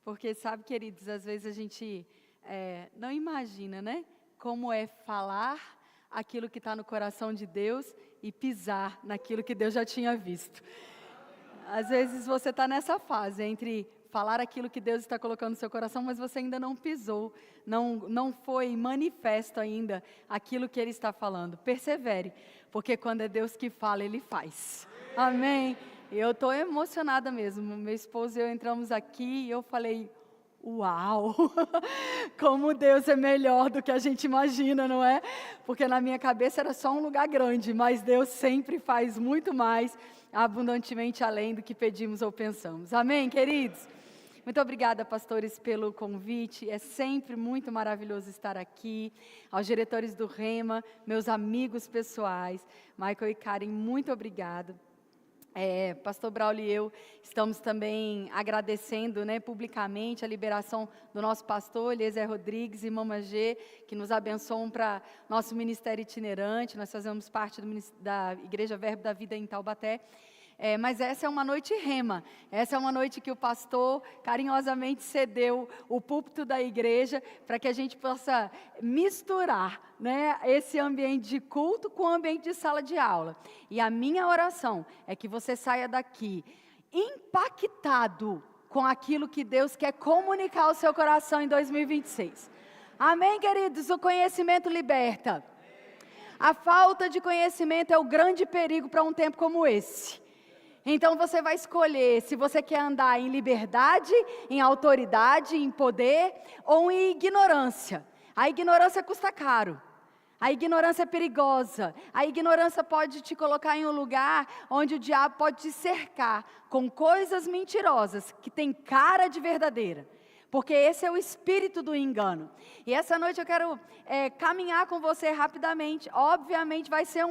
Porque sabe, queridos, às vezes a gente não imagina, né? Como é falar aquilo que está no coração de Deus e pisar naquilo que Deus já tinha visto. Às vezes você está nessa fase entre falar aquilo que Deus está colocando no seu coração, mas você ainda não pisou, não foi manifesto ainda aquilo que Ele está falando. Persevere, porque quando é Deus que fala, Ele faz. Amém? Eu estou emocionada mesmo. Meu esposo e eu entramos aqui e eu falei, uau, como Deus é melhor do que a gente imagina, não é? Porque na minha cabeça era só um lugar grande, mas Deus sempre faz muito mais, abundantemente além do que pedimos ou pensamos. Amém, queridos? Muito obrigada, pastores, pelo convite. É sempre muito maravilhoso estar aqui. Aos diretores do Rema, meus amigos pessoais, Michael e Karen, muito obrigada. Pastor Braulio e eu estamos também agradecendo, né, publicamente a liberação do nosso pastor, Eliezer Rodrigues e Mama G, que nos abençoam para nosso ministério itinerante. Nós fazemos parte da Igreja Verbo da Vida em Taubaté. Mas essa é uma noite rema, essa é uma noite que o pastor carinhosamente cedeu o púlpito da igreja para que a gente possa misturar, né, esse ambiente de culto com o ambiente de sala de aula. E a minha oração é que você saia daqui impactado com aquilo que Deus quer comunicar ao seu coração em 2026. Amém, queridos? O conhecimento liberta. A falta de conhecimento é o grande perigo para um tempo como esse. Então você vai escolher se você quer andar em liberdade, em autoridade, em poder ou em ignorância. A ignorância custa caro. A ignorância é perigosa. A ignorância pode te colocar em um lugar onde o diabo pode te cercar com coisas mentirosas que tem cara de verdadeira. Porque esse é o espírito do engano. E essa noite eu quero caminhar com você rapidamente. Obviamente vai ser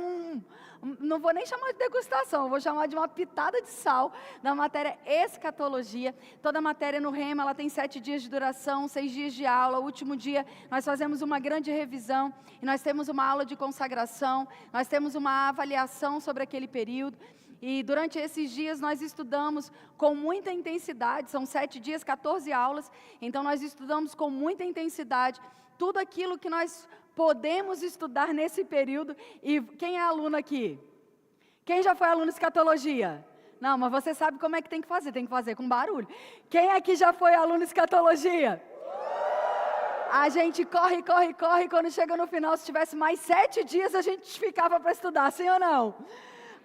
não vou nem chamar de degustação, eu vou chamar de uma pitada de sal da matéria escatologia. Toda matéria no Rema, ela tem 7 dias de duração, 6 dias de aula. O último dia nós fazemos uma grande revisão e nós temos uma aula de consagração, nós temos uma avaliação sobre aquele período. E durante esses dias nós estudamos com muita intensidade, são 7 dias, 14 aulas, então nós estudamos com muita intensidade tudo aquilo que nós podemos estudar nesse período. E quem é aluno aqui? Quem já foi aluno de escatologia? Não, mas você sabe como é que tem que fazer com barulho. Quem aqui já foi aluno de escatologia? A gente corre, quando chega no final, se tivesse mais 7 dias, a gente ficava para estudar, sim ou não?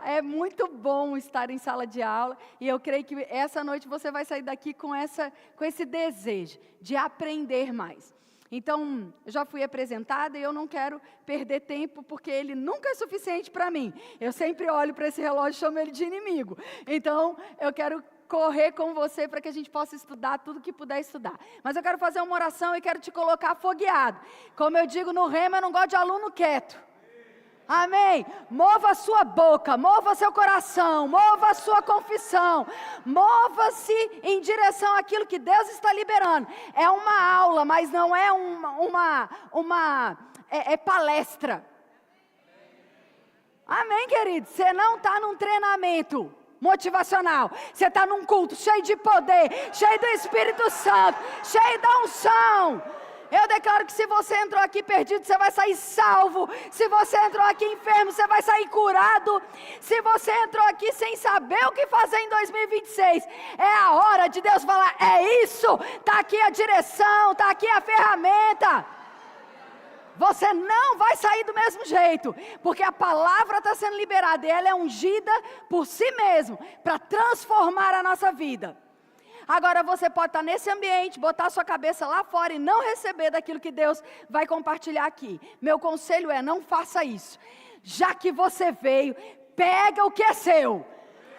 É muito bom estar em sala de aula, e eu creio que essa noite você vai sair daqui com esse desejo de aprender mais. Então, eu já fui apresentada e eu não quero perder tempo, porque ele nunca é suficiente para mim. Eu sempre olho para esse relógio e chamo ele de inimigo. Então, eu quero correr com você para que a gente possa estudar tudo que puder estudar. Mas eu quero fazer uma oração e quero te colocar afogueado. Como eu digo no Rema, eu não gosto de aluno quieto. Amém? Mova a sua boca, mova seu coração, mova a sua confissão, mova-se em direção àquilo que Deus está liberando. É uma aula, mas não é é palestra. Amém, querido? Você não está num treinamento motivacional, você está num culto cheio de poder, cheio do Espírito Santo, cheio da unção. Eu declaro que se você entrou aqui perdido, você vai sair salvo. Se você entrou aqui enfermo, você vai sair curado. Se você entrou aqui sem saber o que fazer em 2026, é a hora de Deus falar, é isso, está aqui a direção, está aqui a ferramenta. Você não vai sair do mesmo jeito, porque a palavra está sendo liberada e ela é ungida por si mesmo, para transformar a nossa vida. Agora você pode estar nesse ambiente, botar a sua cabeça lá fora e não receber daquilo que Deus vai compartilhar aqui. Meu conselho é, não faça isso. Já que você veio, pega o que é seu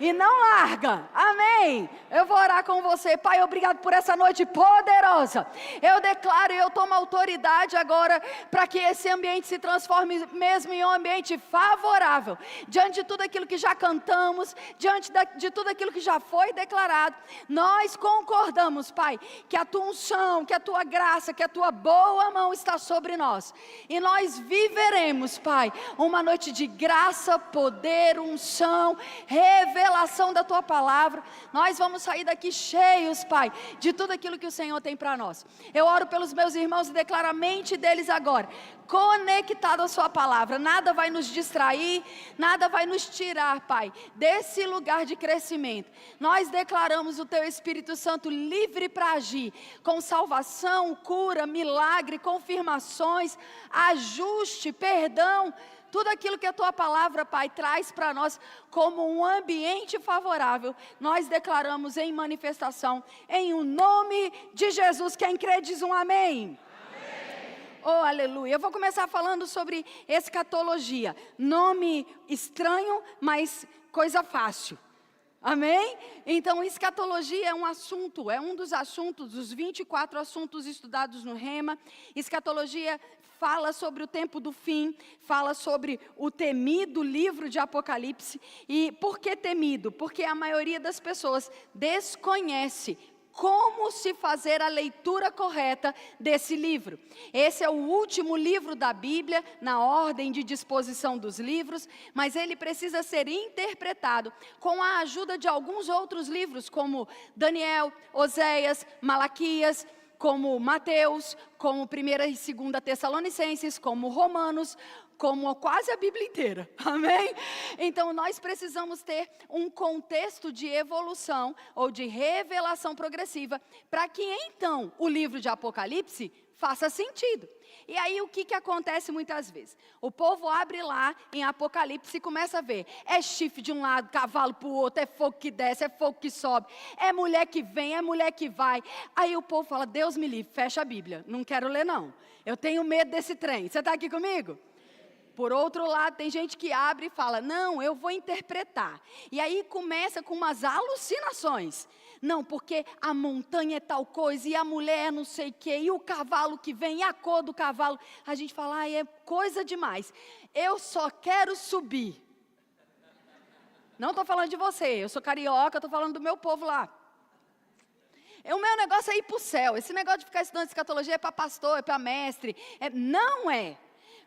e não larga. Amém? Eu vou orar com você. Pai, obrigado por essa noite poderosa. Eu declaro e eu tomo autoridade agora para que esse ambiente se transforme mesmo em um ambiente favorável. Diante de tudo aquilo que já cantamos, diante de tudo aquilo que já foi declarado, nós concordamos, Pai, que a tua unção, que a tua graça, que a tua boa mão está sobre nós. E nós viveremos, Pai, uma noite de graça, poder, unção, revelação revelação da Tua palavra. Nós vamos sair daqui cheios, Pai, de tudo aquilo que o Senhor tem para nós. Eu oro pelos meus irmãos e declaro a mente deles agora, conectado à Sua palavra. Nada vai nos distrair, nada vai nos tirar, Pai, desse lugar de crescimento. Nós declaramos o Teu Espírito Santo livre para agir, com salvação, cura, milagre, confirmações, ajuste, perdão, tudo aquilo que a Tua palavra, Pai, traz para nós como um ambiente favorável, nós declaramos em manifestação, em o nome de Jesus. Quem crê diz um amém. Oh, aleluia. Eu vou começar falando sobre escatologia. Nome estranho, mas coisa fácil. Amém? Então, escatologia é um assunto, é um dos assuntos, dos 24 assuntos estudados no Rema. Escatologia fala sobre o tempo do fim, fala sobre o temido livro de Apocalipse. E por que temido? Porque a maioria das pessoas desconhece como se fazer a leitura correta desse livro. Esse é o último livro da Bíblia, na ordem de disposição dos livros, mas ele precisa ser interpretado com a ajuda de alguns outros livros, como Daniel, Oséias, Malaquias, como Mateus, como 1ª e 2ª Tessalonicenses, como Romanos, como quase a Bíblia inteira, amém? Então nós precisamos ter um contexto de evolução ou de revelação progressiva, para que então o livro de Apocalipse faça sentido. E aí o que acontece muitas vezes? O povo abre lá em Apocalipse e começa a ver, é chifre de um lado, cavalo para o outro, é fogo que desce, é fogo que sobe, é mulher que vem, é mulher que vai. Aí o povo fala, Deus me livre, fecha a Bíblia, não quero ler não, eu tenho medo desse trem. Você está aqui comigo? Por outro lado, tem gente que abre e fala, não, eu vou interpretar. E aí começa com umas alucinações. Não, porque a montanha é tal coisa, e a mulher é não sei o quê, e o cavalo que vem, e a cor do cavalo. A gente fala, é coisa demais. Eu só quero subir. Não estou falando de você, eu sou carioca, estou falando do meu povo lá. O meu negócio é ir para o céu. Esse negócio de ficar estudando escatologia é para pastor, é para mestre. Não é.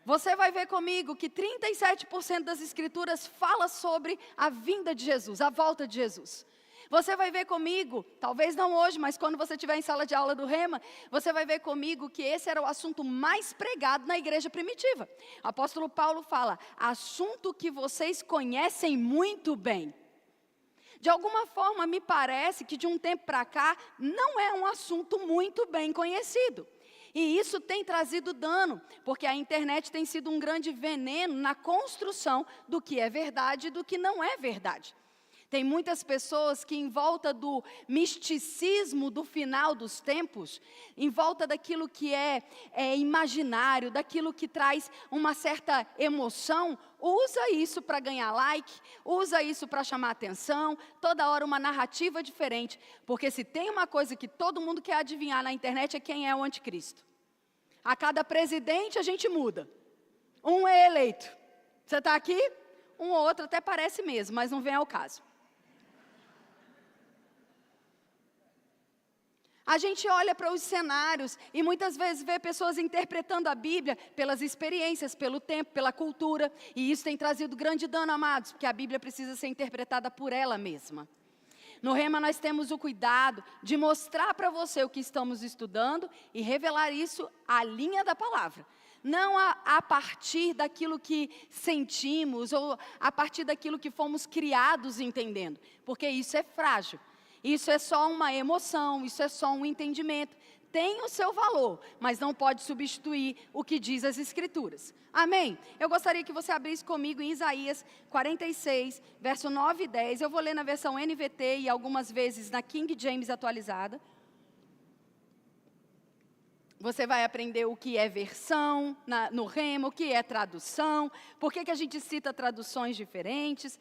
Você vai ver comigo que 37% das escrituras fala sobre a vinda de Jesus, a volta de Jesus. Você vai ver comigo, talvez não hoje, mas quando você estiver em sala de aula do Rema, você vai ver comigo que esse era o assunto mais pregado na igreja primitiva. O apóstolo Paulo fala, assunto que vocês conhecem muito bem. De alguma forma, me parece que de um tempo para cá, não é um assunto muito bem conhecido. E isso tem trazido dano, porque a internet tem sido um grande veneno na construção do que é verdade e do que não é verdade. Tem muitas pessoas que em volta do misticismo do final dos tempos, em volta daquilo que é imaginário, daquilo que traz uma certa emoção, usa isso para ganhar like, usa isso para chamar atenção, toda hora uma narrativa diferente. Porque se tem uma coisa que todo mundo quer adivinhar na internet é quem é o anticristo. A cada presidente a gente muda. Um é eleito. Você está aqui? Um ou outro até parece mesmo, mas não vem ao caso. A gente olha para os cenários e muitas vezes vê pessoas interpretando a Bíblia pelas experiências, pelo tempo, pela cultura. E isso tem trazido grande dano, amados, porque a Bíblia precisa ser interpretada por ela mesma. No Rema nós temos o cuidado de mostrar para você o que estamos estudando e revelar isso à linha da palavra. Não a partir daquilo que sentimos ou a partir daquilo que fomos criados entendendo, porque isso é frágil. Isso é só uma emoção, isso é só um entendimento. Tem o seu valor, mas não pode substituir o que diz as Escrituras. Amém? Eu gostaria que você abrisse comigo em Isaías 46, verso 9 e 10. Eu vou ler na versão NVT e algumas vezes na King James atualizada. Você vai aprender o que é versão no Rema, o que é tradução, por que a gente cita traduções diferentes.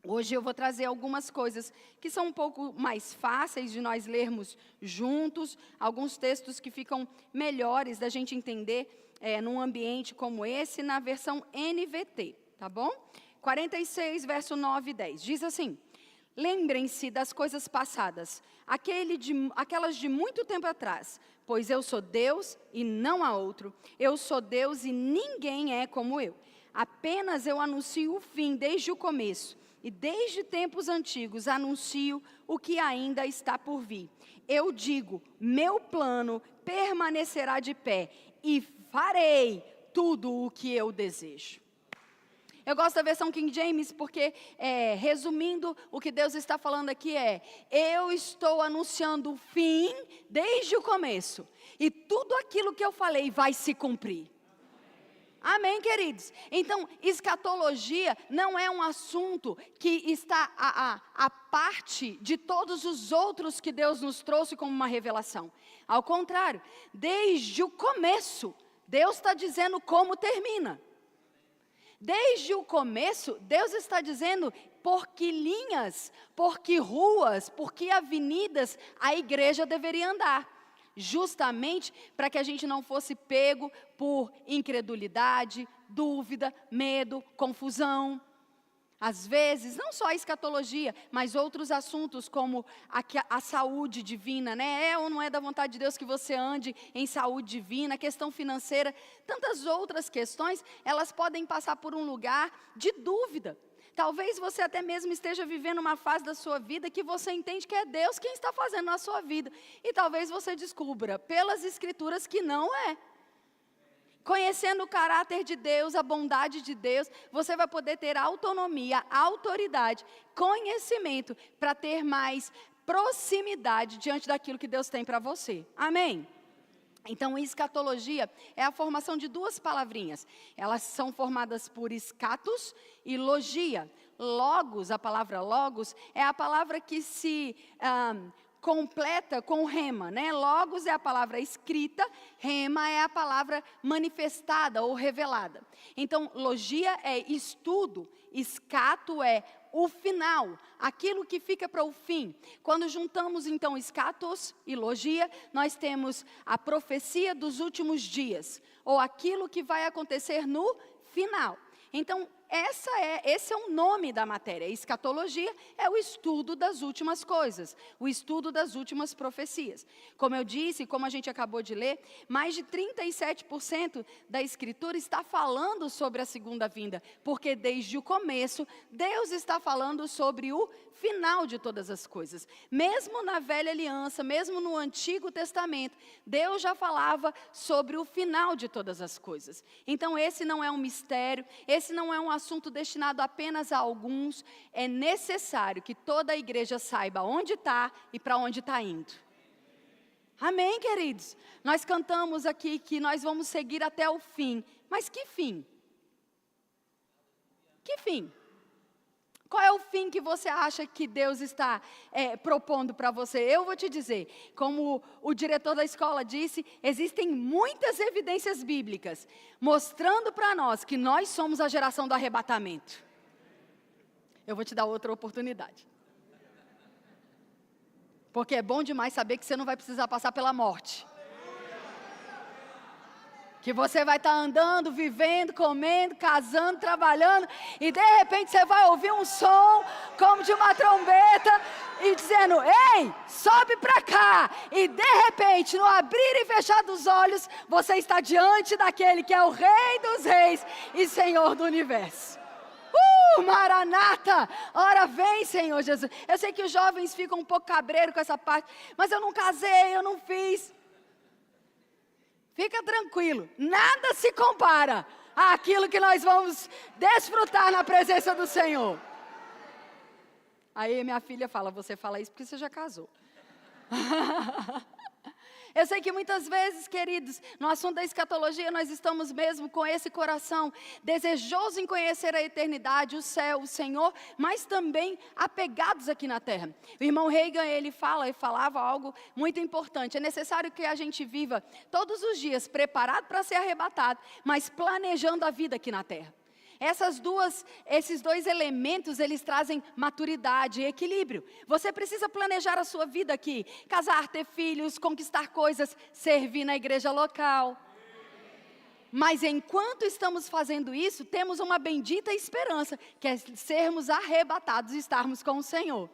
Hoje eu vou trazer algumas coisas que são um pouco mais fáceis de nós lermos juntos, alguns textos que ficam melhores da gente entender num ambiente como esse, na versão NVT, tá bom? 46, verso 9 e 10, diz assim: lembrem-se das coisas passadas, aquelas de muito tempo atrás, pois eu sou Deus e não há outro, eu sou Deus e ninguém é como eu. Apenas eu anuncio o fim desde o começo, e desde tempos antigos anuncio o que ainda está por vir. Eu digo, meu plano permanecerá de pé e farei tudo o que eu desejo. Eu gosto da versão King James porque, resumindo, o que Deus está falando aqui eu estou anunciando o fim desde o começo. E tudo aquilo que eu falei vai se cumprir. Amém, queridos? Então, escatologia não é um assunto que está à parte de todos os outros que Deus nos trouxe como uma revelação. Ao contrário, desde o começo, Deus está dizendo como termina. Desde o começo, Deus está dizendo por que linhas, por que ruas, por que avenidas a igreja deveria andar. Justamente para que a gente não fosse pego por incredulidade, dúvida, medo, confusão. Às vezes, não só a escatologia, mas outros assuntos como a saúde divina, né? É ou não é da vontade de Deus que você ande em saúde divina, a questão financeira, tantas outras questões, elas podem passar por um lugar de dúvida. Talvez você até mesmo esteja vivendo uma fase da sua vida que você entende que é Deus quem está fazendo na sua vida. E talvez você descubra pelas escrituras que não é. Conhecendo o caráter de Deus, a bondade de Deus, você vai poder ter autonomia, autoridade, conhecimento para ter mais proximidade diante daquilo que Deus tem para você. Amém? Então, escatologia é a formação de duas palavrinhas. Elas são formadas por escatos e logia. Logos, a palavra logos, é a palavra que se completa com rema, né? Logos é a palavra escrita, rema é a palavra manifestada ou revelada. Então, logia é estudo, escato é o final, aquilo que fica para o fim. Quando juntamos então escatos e logia, nós temos a profecia dos últimos dias, ou aquilo que vai acontecer no final. Então, esse é o nome da matéria. Escatologia é o estudo das últimas coisas, o estudo das últimas profecias. Como eu disse, como a gente acabou de ler, mais de 37% da Escritura está falando sobre a segunda vinda, porque desde o começo, Deus está falando sobre o final de todas as coisas. Mesmo na Velha Aliança, mesmo no Antigo Testamento, Deus já falava sobre o final de todas as coisas. Então, esse não é um mistério, esse não é um assunto destinado apenas a alguns. É necessário que toda a igreja saiba onde está e para onde está indo. Amém, queridos? Nós cantamos aqui que nós vamos seguir até o fim. Mas que fim? Que fim? Qual é o fim que você acha que Deus está propondo para você? Eu vou te dizer, como o diretor da escola disse, existem muitas evidências bíblicas mostrando para nós que nós somos a geração do arrebatamento. Eu vou te dar outra oportunidade. Porque é bom demais saber que você não vai precisar passar pela morte. Que você vai estar andando, vivendo, comendo, casando, trabalhando, e de repente você vai ouvir um som como de uma trombeta e dizendo: ei, sobe para cá. E de repente, no abrir e fechar dos olhos, você está diante daquele que é o Rei dos Reis e Senhor do Universo. Maranata, ora vem, Senhor Jesus. Eu sei que os jovens ficam um pouco cabreiros com essa parte, mas eu não casei, eu não fiz. Fica tranquilo, nada se compara àquilo que nós vamos desfrutar na presença do Senhor. Aí minha filha fala: você fala isso porque você já casou. Eu sei que muitas vezes, queridos, no assunto da escatologia, nós estamos mesmo com esse coração desejoso em conhecer a eternidade, o céu, o Senhor, mas também apegados aqui na terra. O irmão Reagan, ele falava algo muito importante. É necessário que a gente viva todos os dias preparado para ser arrebatado, mas planejando a vida aqui na terra. Esses dois elementos, eles trazem maturidade e equilíbrio. Você precisa planejar a sua vida aqui. Casar, ter filhos, conquistar coisas, servir na igreja local. Mas enquanto estamos fazendo isso, temos uma bendita esperança, que é sermos arrebatados e estarmos com o Senhor.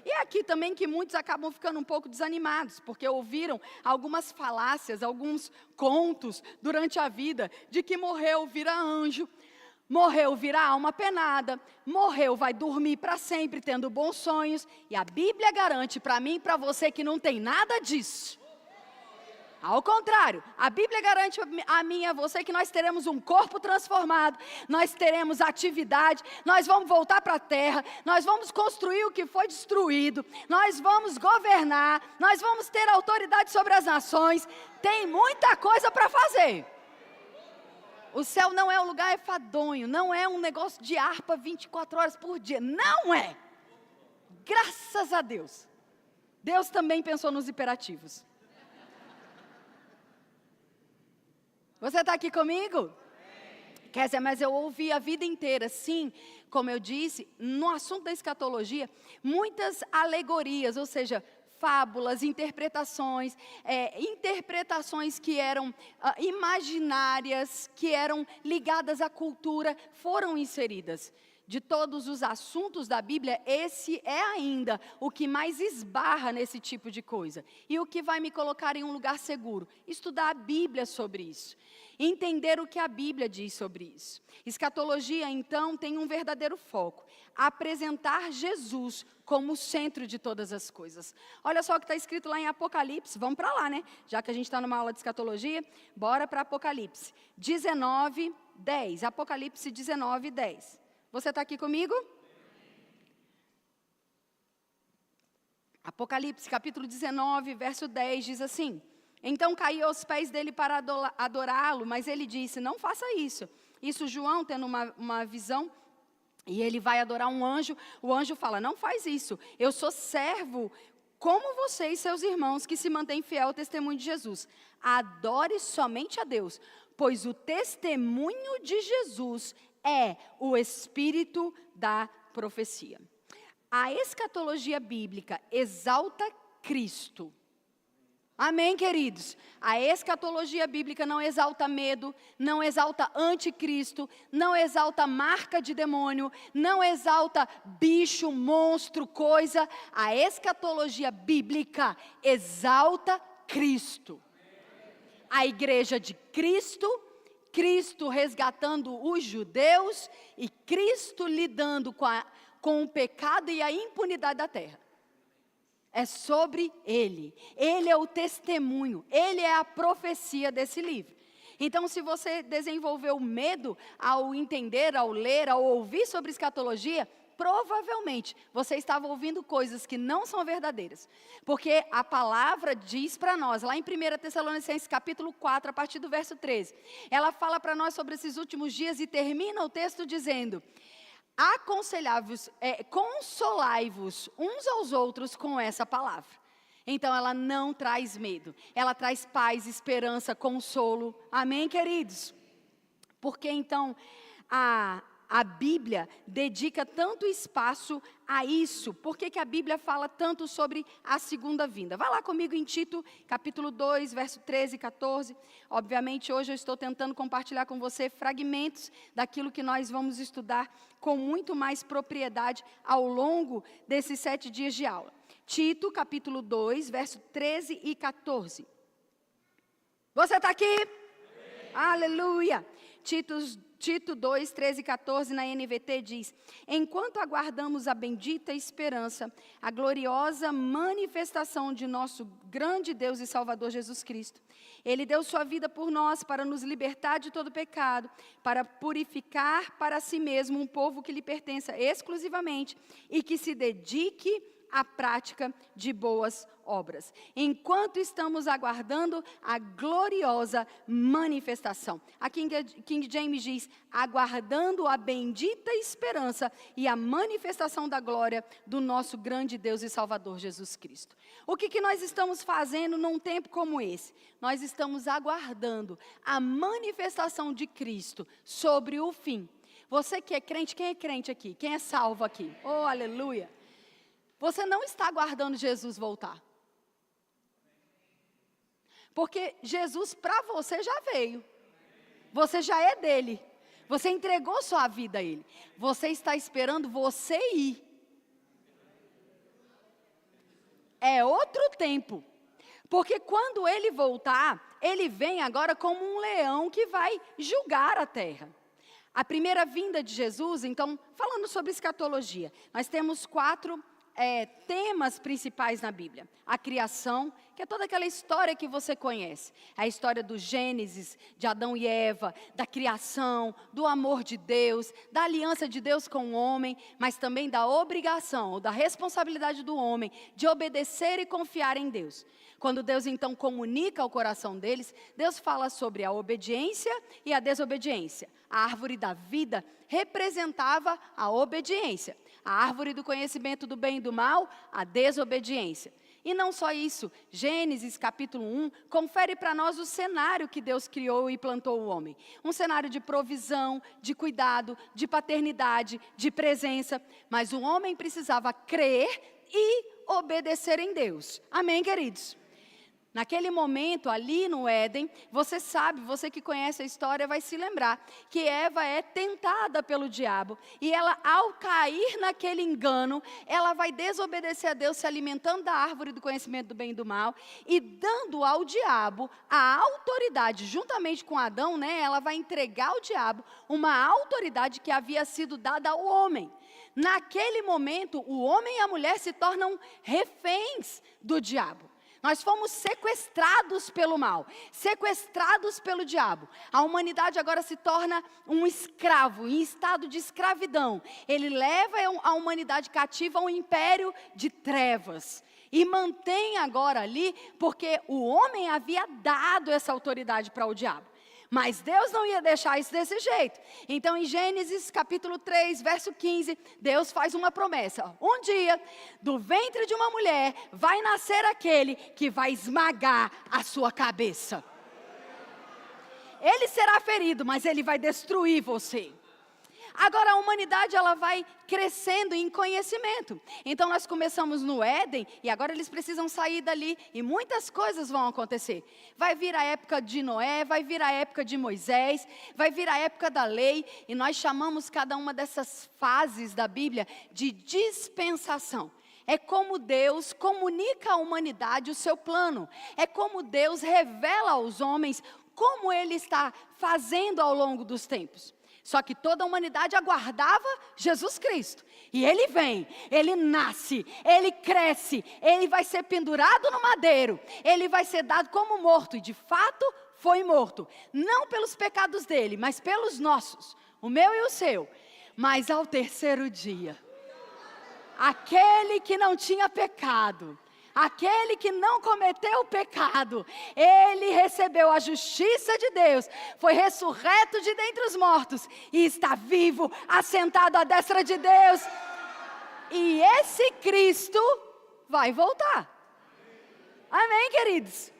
E é aqui também que muitos acabam ficando um pouco desanimados, porque ouviram algumas falácias, alguns contos durante a vida, de que morreu, vira anjo. Morreu, vira alma penada. Morreu, vai dormir para sempre, tendo bons sonhos. E a Bíblia garante para mim e para você que não tem nada disso. Ao contrário, a Bíblia garante a mim e a você que nós teremos um corpo transformado, nós teremos atividade, nós vamos voltar para a terra, nós vamos construir o que foi destruído, nós vamos governar, nós vamos ter autoridade sobre as nações. Tem muita coisa para fazer. O céu não é um lugar enfadonho, não é um negócio de harpa 24 horas por dia, não é. Graças a Deus. Deus também pensou nos imperativos. Você está aqui comigo? Quer dizer, mas eu ouvi a vida inteira, sim, como eu disse, no assunto da escatologia, muitas alegorias, ou seja, fábulas, interpretações que eram imaginárias, que eram ligadas à cultura, foram inseridas. De todos os assuntos da Bíblia, esse é ainda o que mais esbarra nesse tipo de coisa. E o que vai me colocar em um lugar seguro? Estudar a Bíblia sobre isso. Entender o que a Bíblia diz sobre isso. Escatologia, então, tem um verdadeiro foco. Apresentar Jesus como o centro de todas as coisas. Olha só o que está escrito lá em Apocalipse. Vamos para lá, né? Já que a gente está numa aula de escatologia, bora para Apocalipse. 19:10. Apocalipse 19:10. Você está aqui comigo? Apocalipse, capítulo 19, verso 10, diz assim: então caiu aos pés dele para adorá-lo, mas ele disse, não faça isso. Isso João tendo uma visão, e ele vai adorar um anjo, o anjo fala, não faz isso, eu sou servo como você e seus irmãos que se mantêm fiel ao testemunho de Jesus. Adore somente a Deus, pois o testemunho de Jesus é o espírito da profecia. A escatologia bíblica exalta Cristo. Amém, queridos? A escatologia bíblica não exalta medo, não exalta anticristo, não exalta marca de demônio, não exalta bicho, monstro, coisa. A escatologia bíblica exalta Cristo. A igreja de Cristo, Cristo resgatando os judeus e Cristo lidando com o pecado e a impunidade da terra. É sobre Ele. Ele é o testemunho, Ele é a profecia desse livro. Então, se você desenvolveu medo ao entender, ao ler, ao ouvir sobre escatologia, provavelmente você estava ouvindo coisas que não são verdadeiras. Porque a palavra diz para nós, lá em 1 Tessalonicenses capítulo 4, a partir do verso 13, ela fala para nós sobre esses últimos dias e termina o texto dizendo, consolai-vos uns aos outros com essa palavra. Então ela não traz medo, ela traz paz, esperança, consolo. Amém, queridos? Porque então a Bíblia dedica tanto espaço a isso. Por que a Bíblia fala tanto sobre a segunda vinda? Vai lá comigo em Tito, capítulo 2, verso 13 e 14. Obviamente, hoje eu estou tentando compartilhar com você fragmentos daquilo que nós vamos estudar com muito mais propriedade ao longo desses 7 dias de aula. Tito, capítulo 2, verso 13 e 14. Você está aqui? Amém. Aleluia! Tito 2, 13 e 14 na NVT diz, enquanto aguardamos a bendita esperança, a gloriosa manifestação de nosso grande Deus e Salvador Jesus Cristo. Ele deu sua vida por nós para nos libertar de todo pecado, para purificar para si mesmo um povo que lhe pertença exclusivamente e que se dedique à prática de boas obras. Enquanto estamos aguardando a gloriosa manifestação. A King James diz, aguardando a bendita esperança e a manifestação da glória do nosso grande Deus e Salvador Jesus Cristo. O que nós estamos fazendo num tempo como esse? Nós estamos aguardando a manifestação de Cristo sobre o fim. Você que é crente, quem é crente aqui? Quem é salvo aqui? Oh, aleluia! Você não está aguardando Jesus voltar. Porque Jesus para você já veio. Você já é dele. Você entregou sua vida a ele. Você está esperando você ir. É outro tempo. Porque quando ele voltar, ele vem agora como um leão que vai julgar a terra. A primeira vinda de Jesus, então, falando sobre escatologia, nós temos 4 temas principais na Bíblia. A criação, que é toda aquela história que você conhece. A história do Gênesis, de Adão e Eva, da criação, do amor de Deus, da aliança de Deus com o homem, mas também da obrigação, ou da responsabilidade do homem, de obedecer e confiar em Deus. Quando Deus então comunica ao coração deles, Deus fala sobre a obediência e a desobediência. A árvore da vida representava a obediência. A árvore do conhecimento do bem e do mal, a desobediência. E não só isso, Gênesis capítulo 1, confere para nós o cenário que Deus criou e plantou o homem. Um cenário de provisão, de cuidado, de paternidade, de presença. Mas o homem precisava crer e obedecer em Deus. Amém, queridos? Naquele momento, ali no Éden, você sabe, você que conhece a história vai se lembrar, que Eva é tentada pelo diabo, e ela, ao cair naquele engano, ela vai desobedecer a Deus, se alimentando da árvore do conhecimento do bem e do mal, e dando ao diabo a autoridade, juntamente com Adão, ela vai entregar ao diabo uma autoridade que havia sido dada ao homem. Naquele momento, o homem e a mulher se tornam reféns do diabo. Nós fomos sequestrados pelo mal, sequestrados pelo diabo. A humanidade agora se torna um escravo, em estado de escravidão. Ele leva a humanidade cativa a um império de trevas. E mantém agora ali, porque o homem havia dado essa autoridade para o diabo. Mas Deus não ia deixar isso desse jeito. Então, em Gênesis capítulo 3, verso 15, Deus faz uma promessa. Um dia, do ventre de uma mulher, vai nascer aquele que vai esmagar a sua cabeça. Ele será ferido, mas ele vai destruir você. Agora a humanidade ela vai crescendo em conhecimento. Então nós começamos no Éden e agora eles precisam sair dali e muitas coisas vão acontecer. Vai vir a época de Noé, vai vir a época de Moisés, vai vir a época da lei e nós chamamos cada uma dessas fases da Bíblia de dispensação. É como Deus comunica à humanidade o seu plano. É como Deus revela aos homens como Ele está fazendo ao longo dos tempos. Só que toda a humanidade aguardava Jesus Cristo. E Ele vem, Ele nasce, Ele cresce, Ele vai ser pendurado no madeiro. Ele vai ser dado como morto. E de fato foi morto. Não pelos pecados dele, mas pelos nossos. O meu e o seu. Mas ao terceiro dia, aquele que não tinha pecado, aquele que não cometeu o pecado, ele recebeu a justiça de Deus, foi ressurreto de dentre os mortos e está vivo, assentado à destra de Deus. E esse Cristo vai voltar. Amém, queridos?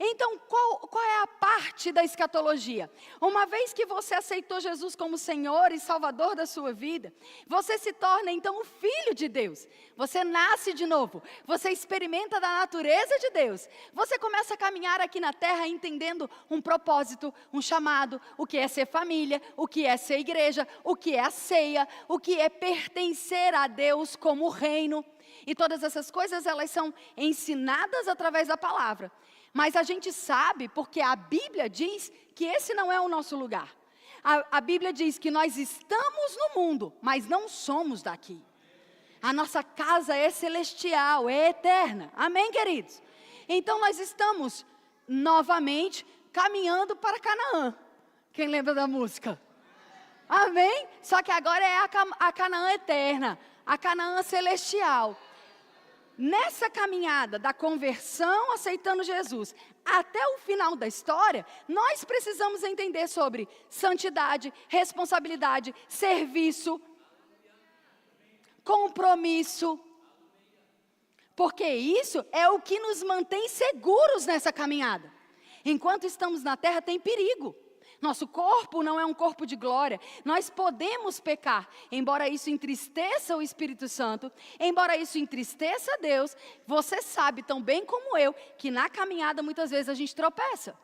Então, qual é a parte da escatologia? Uma vez que você aceitou Jesus como Senhor e Salvador da sua vida, você se torna então o Filho de Deus. Você nasce de novo, você experimenta da natureza de Deus. Você começa a caminhar aqui na terra entendendo um propósito, um chamado, o que é ser família, o que é ser igreja, o que é a ceia, o que é pertencer a Deus como reino. E todas essas coisas elas são ensinadas através da palavra. Mas a gente sabe, porque a Bíblia diz que esse não é o nosso lugar. A Bíblia diz que nós estamos no mundo, mas não somos daqui. A nossa casa é celestial, é eterna. Amém, queridos? Então nós estamos novamente caminhando para Canaã. Quem lembra da música? Amém? Só que agora é a Canaã eterna, a Canaã celestial. Nessa caminhada da conversão, aceitando Jesus, até o final da história, nós precisamos entender sobre santidade, responsabilidade, serviço, compromisso. Porque isso é o que nos mantém seguros nessa caminhada. Enquanto estamos na terra, tem perigo. Nosso corpo não é um corpo de glória. Nós podemos pecar, embora isso entristeça o Espírito Santo, embora isso entristeça Deus. Você sabe tão bem como eu que na caminhada muitas vezes a gente tropeça.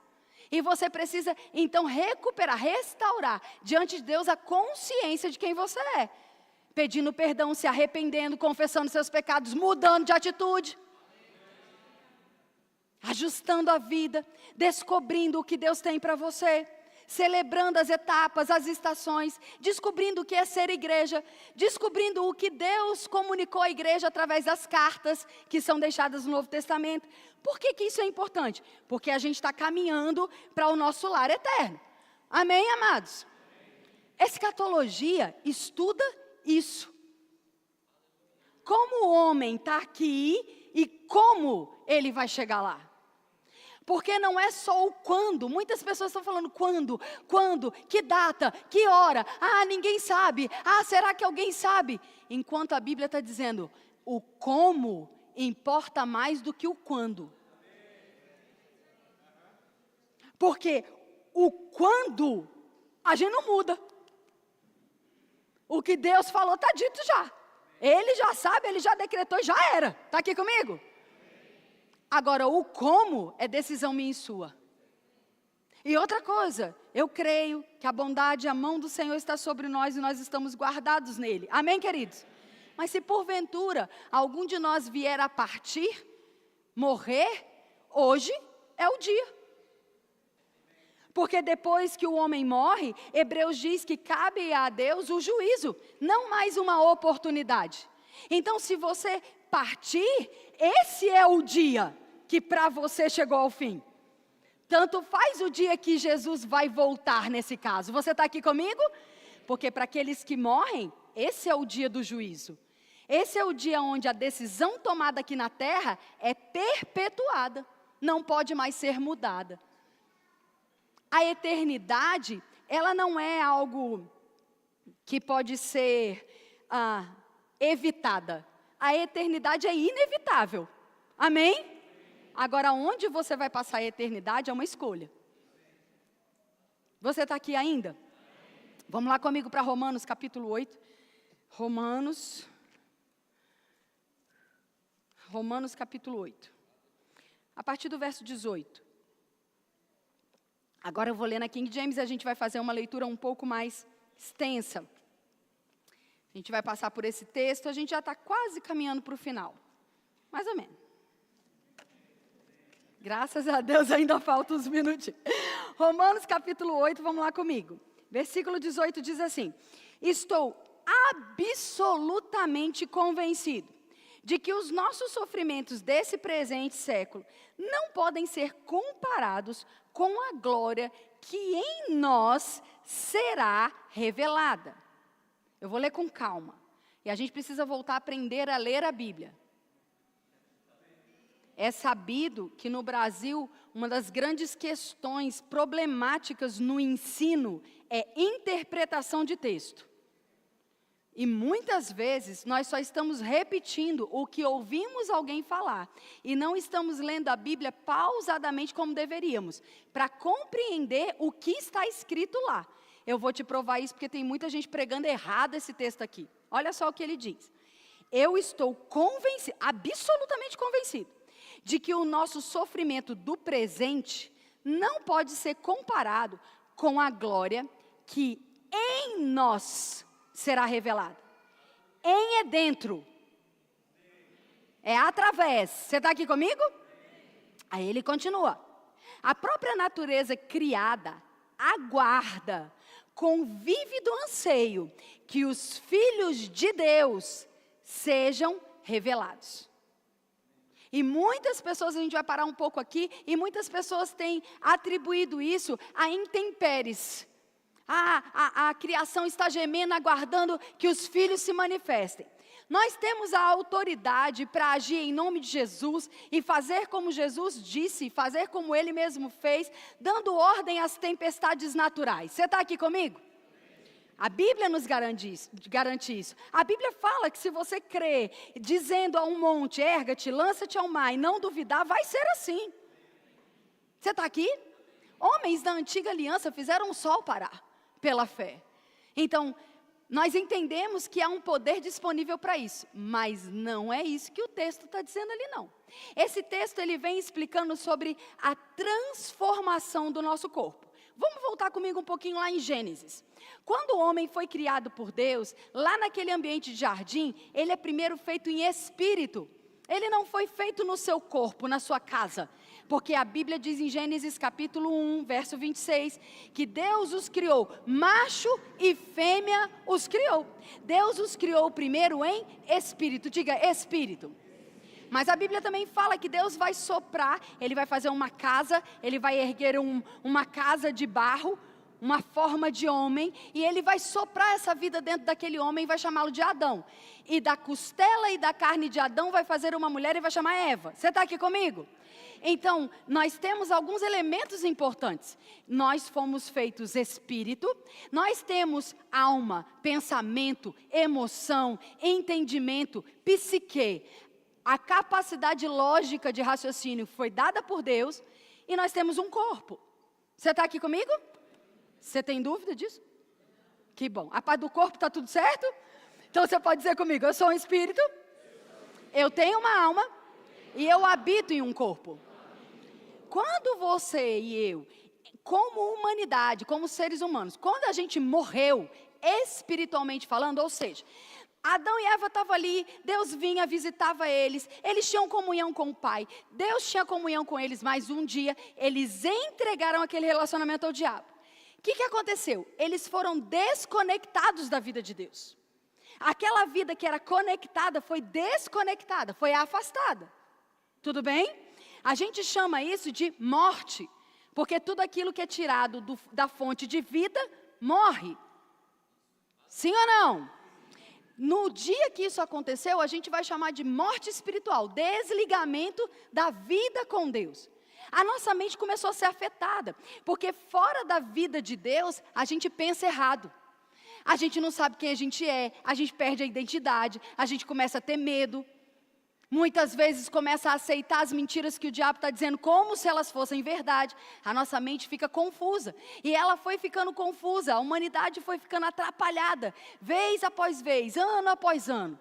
E você precisa então recuperar, restaurar diante de Deus a consciência de quem você é. Pedindo perdão, se arrependendo, confessando seus pecados, mudando de atitude. Ajustando a vida, descobrindo o que Deus tem para você. celebrando as etapas, as estações, descobrindo o que é ser igreja, descobrindo o que Deus comunicou à igreja através das cartas que são deixadas no Novo Testamento. Por que isso é importante? Porque a gente está caminhando para o nosso lar eterno. Amém, amados? Escatologia estuda isso. Como o homem está aqui e como ele vai chegar lá. Porque não é só o quando. Muitas pessoas estão falando quando, que data, que hora. Ah, ninguém sabe. Ah, será que alguém sabe? Enquanto a Bíblia está dizendo, o como importa mais do que o quando. Porque o quando, a gente não muda. O que Deus falou está dito já. Ele já sabe, ele já decretou, já era. Está aqui comigo? Agora, o como é decisão minha e sua. E outra coisa, eu creio que a bondade e a mão do Senhor está sobre nós e nós estamos guardados nele. Amém, queridos? Mas se porventura algum de nós vier a partir, morrer, hoje é o dia. Porque depois que o homem morre, Hebreus diz que cabe a Deus o juízo, não mais uma oportunidade. Então, se você partir, esse é o dia que para você chegou ao fim. Tanto faz o dia que Jesus vai voltar nesse caso. Você está aqui comigo? Porque para aqueles que morrem, esse é o dia do juízo. Esse é o dia onde a decisão tomada aqui na terra é perpetuada. Não pode mais ser mudada. A eternidade, ela não é algo que pode ser evitada. A eternidade é inevitável. Amém? Agora, onde você vai passar a eternidade é uma escolha. Você está aqui ainda? Vamos lá comigo para Romanos capítulo 8. Romanos capítulo 8. A partir do verso 18. Agora eu vou ler na King James e a gente vai fazer uma leitura um pouco mais extensa. A gente vai passar por esse texto, a gente já está quase caminhando para o final. Mais ou menos. Graças a Deus ainda faltam uns minutinhos. Romanos capítulo 8, vamos lá comigo. Versículo 18 diz assim: estou absolutamente convencido de que os nossos sofrimentos desse presente século não podem ser comparados com a glória que em nós será revelada. Eu vou ler com calma. E a gente precisa voltar a aprender a ler a Bíblia. É sabido que no Brasil, uma das grandes questões problemáticas no ensino é interpretação de texto. E muitas vezes nós só estamos repetindo o que ouvimos alguém falar e não estamos lendo a Bíblia pausadamente como deveríamos, para compreender o que está escrito lá. Eu vou te provar isso porque tem muita gente pregando errado esse texto aqui. Olha só o que ele diz. Eu estou convencido, absolutamente convencido, de que o nosso sofrimento do presente não pode ser comparado com a glória que em nós será revelada. Em é dentro. É através. Você está aqui comigo? Aí ele continua. A própria natureza criada aguarda com vívido anseio que os filhos de Deus sejam revelados. E muitas pessoas, a gente vai parar um pouco aqui, e muitas pessoas têm atribuído isso a intempéries. A criação está gemendo, aguardando que os filhos se manifestem. Nós temos a autoridade para agir em nome de Jesus e fazer como Jesus disse, fazer como Ele mesmo fez, dando ordem às tempestades naturais. Você está aqui comigo? A Bíblia nos garante isso. A Bíblia fala que se você crer, dizendo a um monte, erga-te, lança-te ao mar e não duvidar, vai ser assim. Você está aqui? Homens da antiga aliança fizeram o sol parar pela fé. Então, nós entendemos que há um poder disponível para isso, mas não é isso que o texto está dizendo ali não. Esse texto ele vem explicando sobre a transformação do nosso corpo. Vamos voltar comigo um pouquinho lá em Gênesis. Quando o homem foi criado por Deus, lá naquele ambiente de jardim, ele é primeiro feito em espírito. Ele não foi feito no seu corpo, na sua casa, Porque a Bíblia diz em Gênesis capítulo 1, verso 26, que Deus os criou, macho e fêmea os criou. Deus os criou primeiro em espírito, diga espírito. Mas a Bíblia também fala que Deus vai soprar, Ele vai fazer uma casa, Ele vai erguer uma casa de barro, uma forma de homem, e Ele vai soprar essa vida dentro daquele homem e vai chamá-lo de Adão. E da costela e da carne de Adão vai fazer uma mulher e vai chamar Eva. Você está aqui comigo? Então, nós temos alguns elementos importantes. Nós fomos feitos espírito, nós temos alma, pensamento, emoção, entendimento, psique. A capacidade lógica de raciocínio foi dada por Deus e nós temos um corpo. Você está aqui comigo? Você tem dúvida disso? Que bom. A parte do corpo está tudo certo? Então você pode dizer comigo, eu sou um espírito, eu tenho uma alma e eu habito em um corpo. Quando você e eu, como humanidade, como seres humanos, quando a gente morreu, espiritualmente falando, ou seja, Adão e Eva estavam ali, Deus vinha, visitava eles tinham comunhão com o Pai, Deus tinha comunhão com eles, mas um dia eles entregaram aquele relacionamento ao diabo. O que aconteceu? Eles foram desconectados da vida de Deus. Aquela vida que era conectada foi desconectada, foi afastada. Tudo bem? A gente chama isso de morte, porque tudo aquilo que é tirado da fonte de vida, morre. Sim ou não? No dia que isso aconteceu, a gente vai chamar de morte espiritual, desligamento da vida com Deus. A nossa mente começou a ser afetada, porque fora da vida de Deus, a gente pensa errado. A gente não sabe quem a gente gente perde a identidade, a gente começa a ter medo. Muitas vezes começa a aceitar as mentiras que o diabo está dizendo como se elas fossem verdade. A nossa mente fica confusa. E ela foi ficando confusa, a humanidade foi ficando atrapalhada, vez após vez, ano após ano.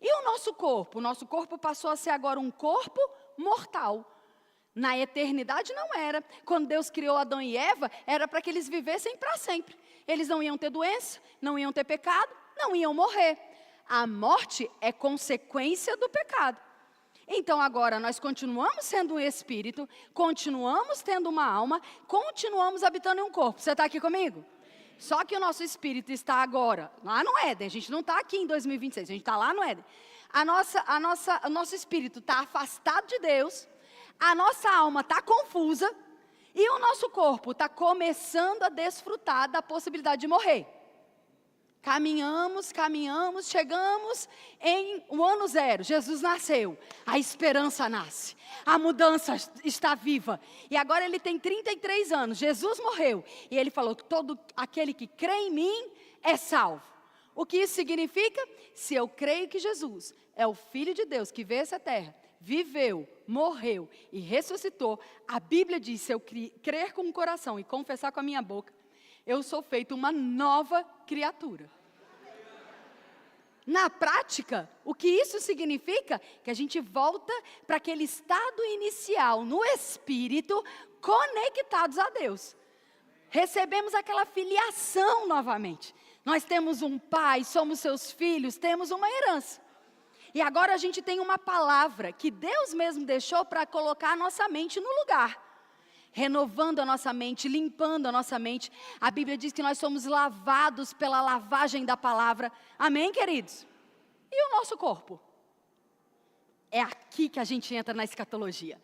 E o nosso corpo? O nosso corpo passou a ser agora um corpo mortal. Na eternidade não era. Quando Deus criou Adão e Eva, era para que eles vivessem para sempre. Eles não iam ter doença, não iam ter pecado, não iam morrer. A morte é consequência do pecado. Então agora nós continuamos sendo um espírito, continuamos tendo uma alma, continuamos habitando em um corpo. Você está aqui comigo? Só que o nosso espírito está agora lá no Éden. A gente não está aqui em 2026, a gente está lá no Éden. O nosso espírito está afastado de Deus, a nossa alma está confusa e o nosso corpo está começando a desfrutar da possibilidade de morrer. Caminhamos, chegamos em o ano zero. Jesus nasceu, a esperança nasce, a mudança está viva. E agora ele tem 33 anos, Jesus morreu. E ele falou, todo aquele que crê em mim é salvo. O que isso significa? Se eu creio que Jesus é o Filho de Deus que veio a essa terra, viveu, morreu e ressuscitou, a Bíblia diz, se eu crer com o coração e confessar com a minha boca, eu sou feito uma nova criatura. Na prática, o que isso significa? Que a gente volta para aquele estado inicial no Espírito, conectados a Deus. Recebemos aquela filiação novamente. Nós temos um pai, somos seus filhos, temos uma herança. E agora a gente tem uma palavra que Deus mesmo deixou para colocar a nossa mente no lugar. Renovando a nossa mente, limpando a nossa mente. A Bíblia diz que nós somos lavados pela lavagem da palavra. Amém, queridos? E o nosso corpo? É aqui que a gente entra na escatologia.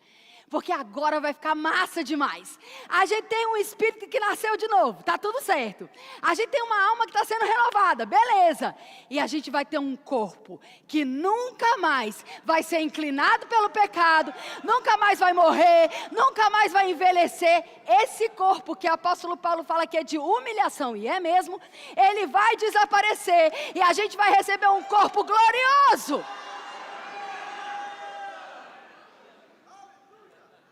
Porque agora vai ficar massa demais. A gente tem um espírito que nasceu de novo, está tudo certo. A gente tem uma alma que está sendo renovada, beleza. E a gente vai ter um corpo que nunca mais vai ser inclinado pelo pecado, nunca mais vai morrer, nunca mais vai envelhecer. Esse corpo que o apóstolo Paulo fala que é de humilhação, e é mesmo, ele vai desaparecer. E a gente vai receber um corpo glorioso.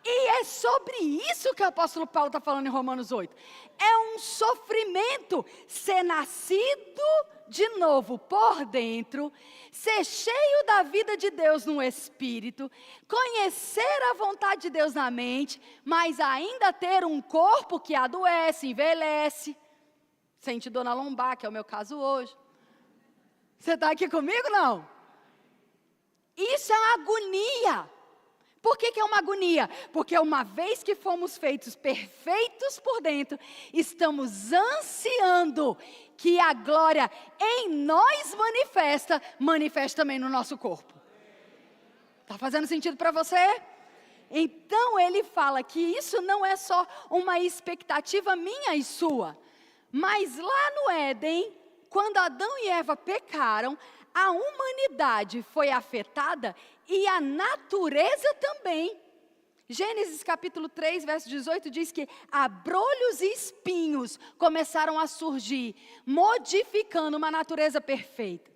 E é sobre isso que o apóstolo Paulo está falando em Romanos 8. É um sofrimento ser nascido de novo por dentro, ser cheio da vida de Deus no espírito, conhecer a vontade de Deus na mente, mas ainda ter um corpo que adoece, envelhece, sente dor na lombar, que é o meu caso hoje. Você está aqui comigo, não? Isso é uma agonia. Por que é uma agonia? Porque uma vez que fomos feitos perfeitos por dentro, estamos ansiando que a glória em nós manifeste também no nosso corpo. Está fazendo sentido para você? Então ele fala que isso não é só uma expectativa minha e sua. Mas lá no Éden, quando Adão e Eva pecaram, a humanidade foi afetada e a natureza também. Gênesis capítulo 3, verso 18 diz que abrolhos e espinhos começaram a surgir, modificando uma natureza perfeita.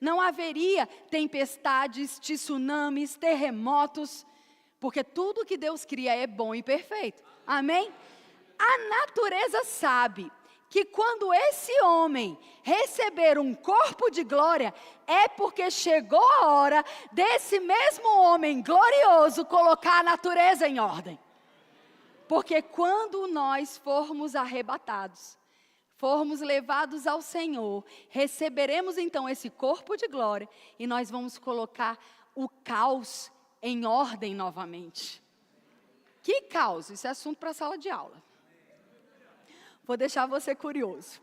Não haveria tempestades, tsunamis, terremotos, porque tudo que Deus cria é bom e perfeito. Amém? A natureza sabe que quando esse homem receber um corpo de glória, é porque chegou a hora desse mesmo homem glorioso colocar a natureza em ordem. Porque quando nós formos arrebatados, formos levados ao Senhor, receberemos então esse corpo de glória e nós vamos colocar o caos em ordem novamente. Que caos? Isso é assunto para a sala de aula. Vou deixar você curioso.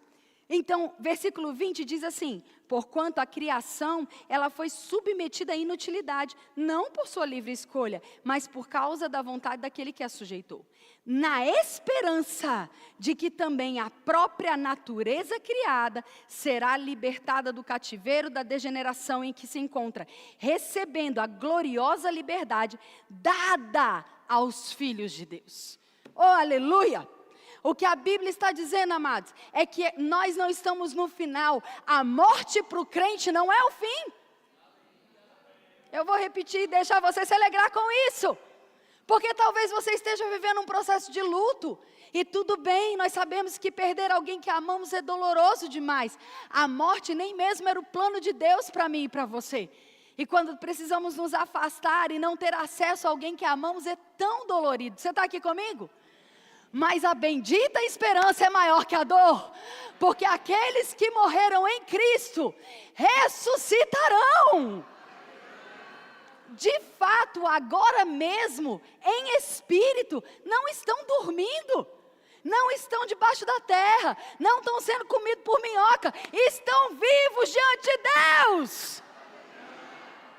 Então, versículo 20 diz assim: porquanto a criação, ela foi submetida à inutilidade, não por sua livre escolha, mas por causa da vontade daquele que a sujeitou. Na esperança de que também a própria natureza criada será libertada do cativeiro da degeneração em que se encontra, recebendo a gloriosa liberdade dada aos filhos de Deus. Oh, aleluia! O que a Bíblia está dizendo, amados, é que nós não estamos no final. A morte para o crente não é o fim. Eu vou repetir e deixar você se alegrar com isso. Porque talvez você esteja vivendo um processo de luto. E tudo bem, nós sabemos que perder alguém que amamos é doloroso demais. A morte nem mesmo era o plano de Deus para mim e para você. E quando precisamos nos afastar e não ter acesso a alguém que amamos é tão dolorido. Você está aqui comigo? Mas a bendita esperança é maior que a dor, porque aqueles que morreram em Cristo ressuscitarão. De fato, agora mesmo, em espírito, não estão dormindo, não estão debaixo da terra, não estão sendo comidos por minhoca, estão vivos diante de Deus.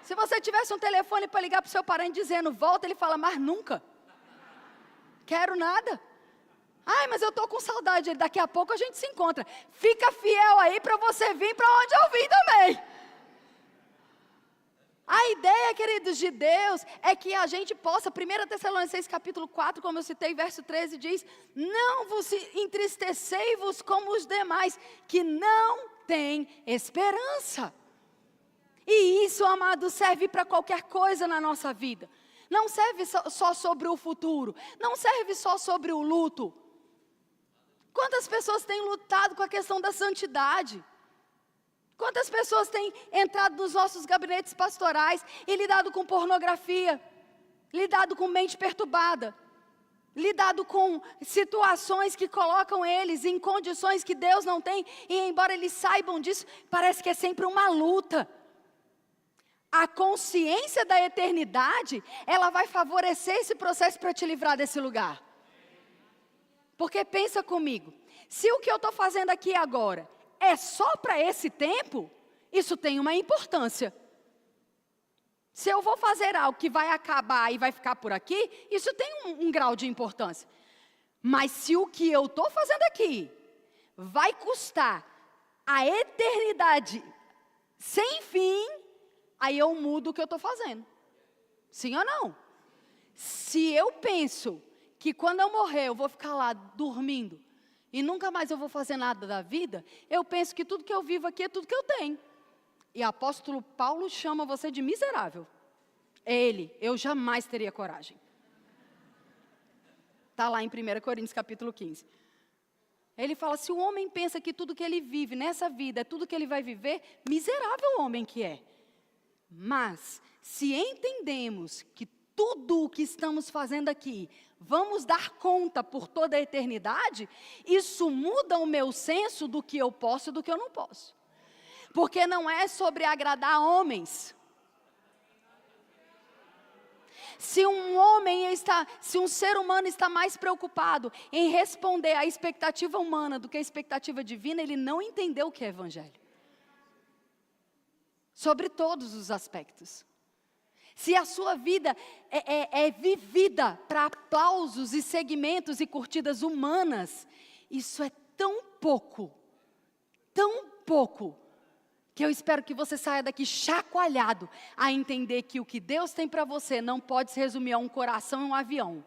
Se você tivesse um telefone para ligar para o seu parente dizendo volta, ele fala, mas nunca, quero nada. Ai, mas eu estou com saudade, daqui a pouco a gente se encontra. Fica fiel aí para você vir para onde eu vim também. A ideia, queridos, de Deus é que a gente possa, 1 Tessalonicenses capítulo 4, como eu citei, verso 13 diz, não vos entristecei-vos como os demais, que não têm esperança. E isso, amado, serve para qualquer coisa na nossa vida. Não serve só sobre o futuro, não serve só sobre o luto. Quantas pessoas têm lutado com a questão da santidade? Quantas pessoas têm entrado nos nossos gabinetes pastorais e lidado com pornografia, lidado com mente perturbada, lidado com situações que colocam eles em condições que Deus não tem, e embora eles saibam disso, parece que é sempre uma luta. A consciência da eternidade, ela vai favorecer esse processo para te livrar desse lugar. Porque pensa comigo, se o que eu estou fazendo aqui agora é só para esse tempo, isso tem uma importância. Se eu vou fazer algo que vai acabar e vai ficar por aqui, isso tem um grau de importância. Mas se o que eu estou fazendo aqui vai custar a eternidade sem fim, aí eu mudo o que eu estou fazendo. Sim ou não? Se eu penso que quando eu morrer eu vou ficar lá dormindo e nunca mais eu vou fazer nada da vida, eu penso que tudo que eu vivo aqui é tudo que eu tenho. E o apóstolo Paulo chama você de miserável. Eu jamais teria coragem. Está lá em 1 Coríntios capítulo 15. Ele fala, se o homem pensa que tudo que ele vive nessa vida é tudo que ele vai viver, miserável homem que é. Mas, se entendemos que tudo o que estamos fazendo aqui, vamos dar conta por toda a eternidade, isso muda o meu senso do que eu posso e do que eu não posso. Porque não é sobre agradar homens. Se um ser humano está mais preocupado em responder à expectativa humana do que à expectativa divina, ele não entendeu o que é evangelho. Sobre todos os aspectos. Se a sua vida é vivida para aplausos e segmentos e curtidas humanas, isso é tão pouco, que eu espero que você saia daqui chacoalhado a entender que o que Deus tem para você não pode se resumir a um coração e um avião.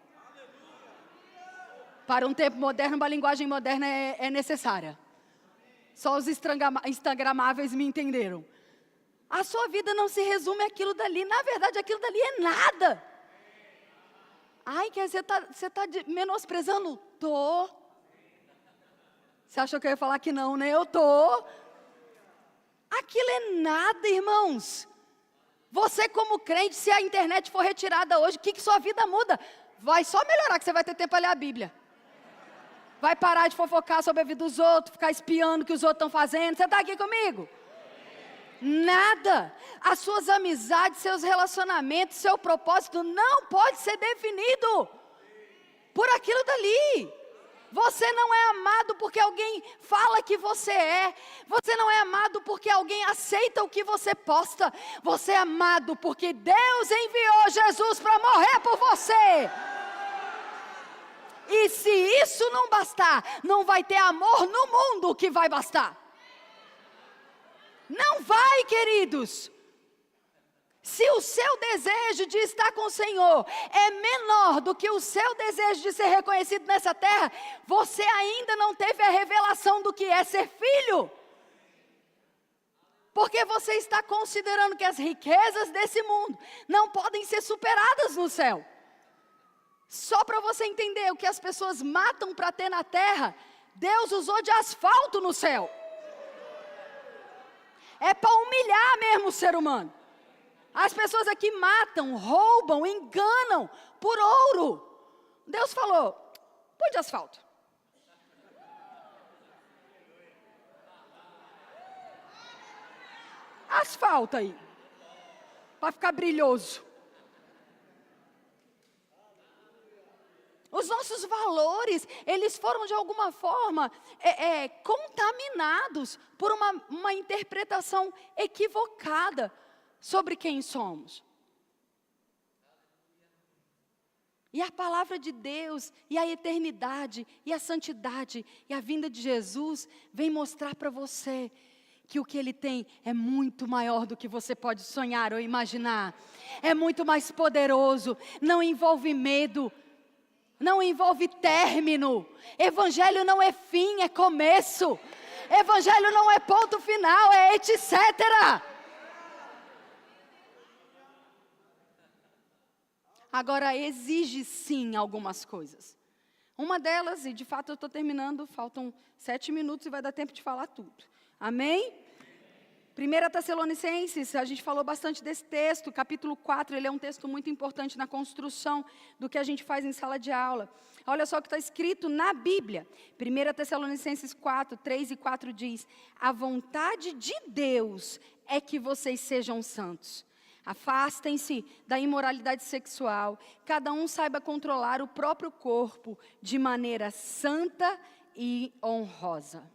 Para um tempo moderno, uma linguagem moderna é necessária. Só os instagramáveis me entenderam. A sua vida não se resume àquilo dali. Na verdade, aquilo dali é nada. Ai, quer dizer, você está menosprezando? Tô. Você achou que eu ia falar que não, né? Eu tô. Aquilo é nada, irmãos. Você como crente, se a internet for retirada hoje, o que sua vida muda? Vai só melhorar, que você vai ter tempo para ler a Bíblia. Vai parar de fofocar sobre a vida dos outros, ficar espiando o que os outros estão fazendo. Você está aqui comigo? Nada. As suas amizades, seus relacionamentos, seu propósito não pode ser definido por aquilo dali. Você não é amado porque alguém fala que você é. Você não é amado porque alguém aceita o que você posta. Você é amado porque Deus enviou Jesus para morrer por você. E se isso não bastar, não vai ter amor no mundo que vai bastar. Não vai, queridos. Se o seu desejo de estar com o Senhor é menor do que o seu desejo de ser reconhecido nessa terra, você ainda não teve a revelação do que é ser filho. Porque você está considerando que as riquezas desse mundo não podem ser superadas no céu. Só para você entender o que as pessoas matam para ter na terra, Deus usou de asfalto no céu. É para humilhar mesmo o ser humano. As pessoas aqui matam, roubam, enganam por ouro. Deus falou, põe de asfalto. Asfalto aí. Para ficar brilhoso. Os nossos valores, eles foram de alguma forma contaminados por uma interpretação equivocada sobre quem somos. E a palavra de Deus, e a eternidade, e a santidade, e a vinda de Jesus, vem mostrar para você que o que Ele tem é muito maior do que você pode sonhar ou imaginar. É muito mais poderoso, não envolve medo, não envolve término. Evangelho não é fim, é começo. Evangelho não é ponto final, é etc. Agora, exige sim algumas coisas. Uma delas, e de fato eu estou terminando, faltam 7 minutos e vai dar tempo de falar tudo. Amém? 1 Tessalonicenses, a gente falou bastante desse texto, capítulo 4, ele é um texto muito importante na construção do que a gente faz em sala de aula. Olha só o que está escrito na Bíblia. 1 Tessalonicenses 4, 3 e 4 diz: a vontade de Deus é que vocês sejam santos. Afastem-se da imoralidade sexual, cada um saiba controlar o próprio corpo de maneira santa e honrosa.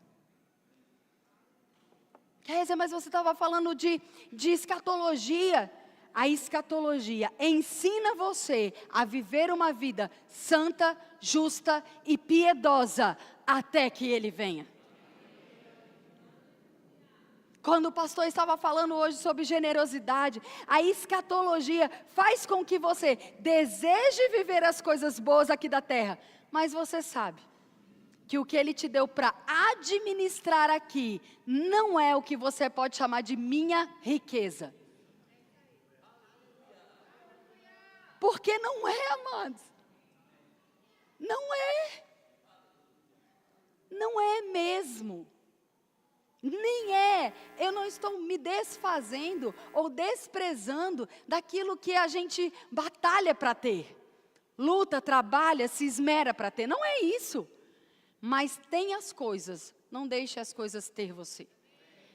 Quer dizer, mas você estava falando de escatologia. A escatologia ensina você a viver uma vida santa, justa e piedosa até que Ele venha. Quando o pastor estava falando hoje sobre generosidade, a escatologia faz com que você deseje viver as coisas boas aqui da terra, mas você sabe que o que Ele te deu para administrar aqui não é o que você pode chamar de minha riqueza. Porque não é, amados. Não é. Não é mesmo. Nem é. Eu não estou me desfazendo ou desprezando daquilo que a gente batalha para ter. Luta, trabalha, se esmera para ter. Não é isso. Mas tem as coisas, não deixe as coisas ter você.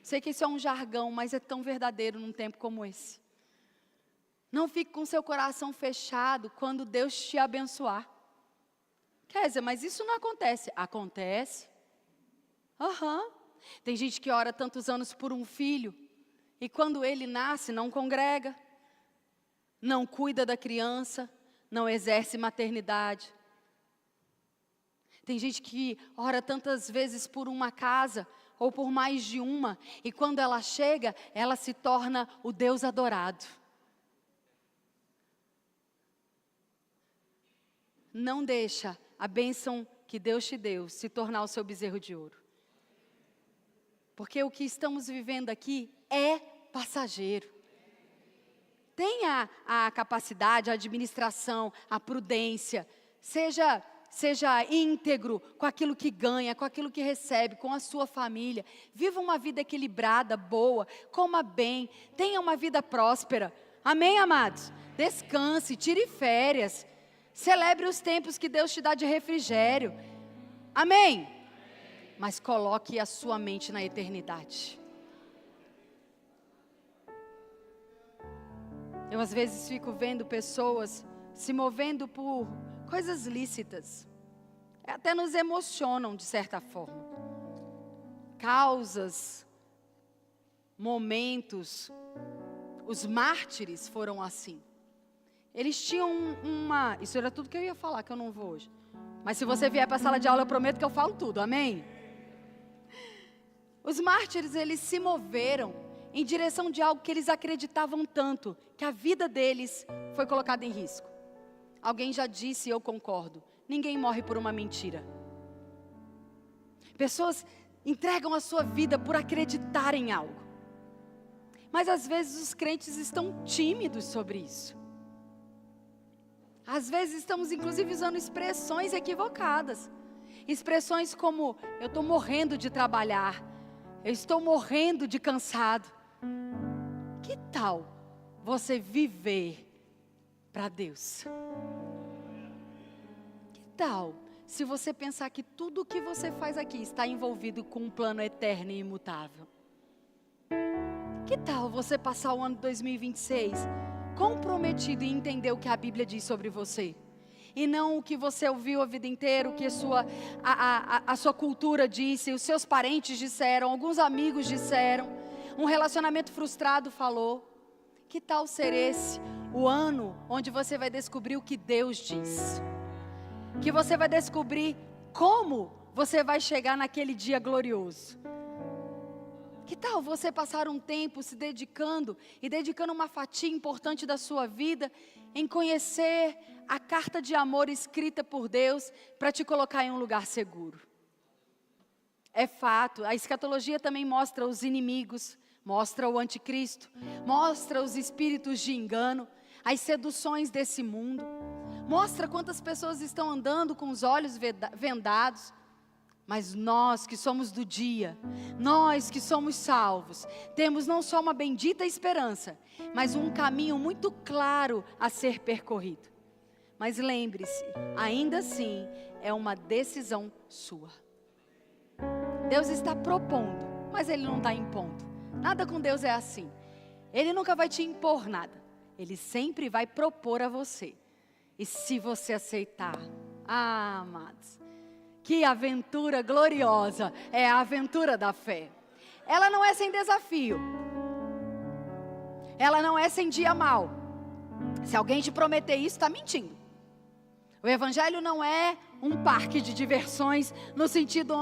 Sei que isso é um jargão, mas é tão verdadeiro num tempo como esse. Não fique com seu coração fechado quando Deus te abençoar. Quer dizer, mas isso não acontece. Acontece. Tem gente que ora tantos anos por um filho, e quando ele nasce, não congrega, não cuida da criança, não exerce maternidade. Tem gente que ora tantas vezes por uma casa, ou por mais de uma, e quando ela chega, ela se torna o Deus adorado. Não deixa a bênção que Deus te deu se tornar o seu bezerro de ouro. Porque o que estamos vivendo aqui é passageiro. Tenha a capacidade, a administração, a prudência. Seja íntegro com aquilo que ganha, com aquilo que recebe, com a sua família. Viva uma vida equilibrada, boa, coma bem, tenha uma vida próspera. Amém, amados? Descanse, tire férias. Celebre os tempos que Deus te dá de refrigério. Amém? Mas coloque a sua mente na eternidade. Eu às vezes fico vendo pessoas se movendo por coisas lícitas. Até nos emocionam de certa forma. Causas, momentos. Os mártires foram assim. Eles tinham isso era tudo que eu ia falar, que eu não vou hoje. Mas se você vier para a sala de aula, eu prometo que eu falo tudo, amém? Os mártires, eles se moveram em direção de algo que eles acreditavam tanto, que a vida deles foi colocada em risco. Alguém já disse, e eu concordo, ninguém morre por uma mentira. Pessoas entregam a sua vida por acreditar em algo. Mas às vezes os crentes estão tímidos sobre isso. Às vezes estamos inclusive usando expressões equivocadas. Expressões como, eu estou morrendo de trabalhar, eu estou morrendo de cansado. Que tal você viver para Deus? Que tal se você pensar que tudo o que você faz aqui está envolvido com um plano eterno e imutável? Que tal você passar o ano 2026 comprometido em entender o que a Bíblia diz sobre você? E não o que você ouviu a vida inteira, o que a sua cultura disse, os seus parentes disseram, alguns amigos disseram, um relacionamento frustrado falou. Que tal ser esse o ano onde você vai descobrir o que Deus diz? Que você vai descobrir como você vai chegar naquele dia glorioso. Que tal você passar um tempo se dedicando e dedicando uma fatia importante da sua vida em conhecer a carta de amor escrita por Deus para te colocar em um lugar seguro? É fato, a escatologia também mostra os inimigos, mostra o anticristo, mostra os espíritos de engano, as seduções desse mundo, mostra quantas pessoas estão andando com os olhos vendados. Mas nós que somos do dia, nós que somos salvos, temos não só uma bendita esperança, mas um caminho muito claro a ser percorrido. Mas lembre-se, ainda assim é uma decisão sua. Deus está propondo, mas Ele não está impondo. Nada com Deus é assim. Ele nunca vai te impor nada. Ele sempre vai propor a você. E se você aceitar, amados, que aventura gloriosa é a aventura da fé. Ela não é sem desafio. Ela não é sem dia mau. Se alguém te prometer isso, está mentindo. O Evangelho não é um parque de diversões no sentido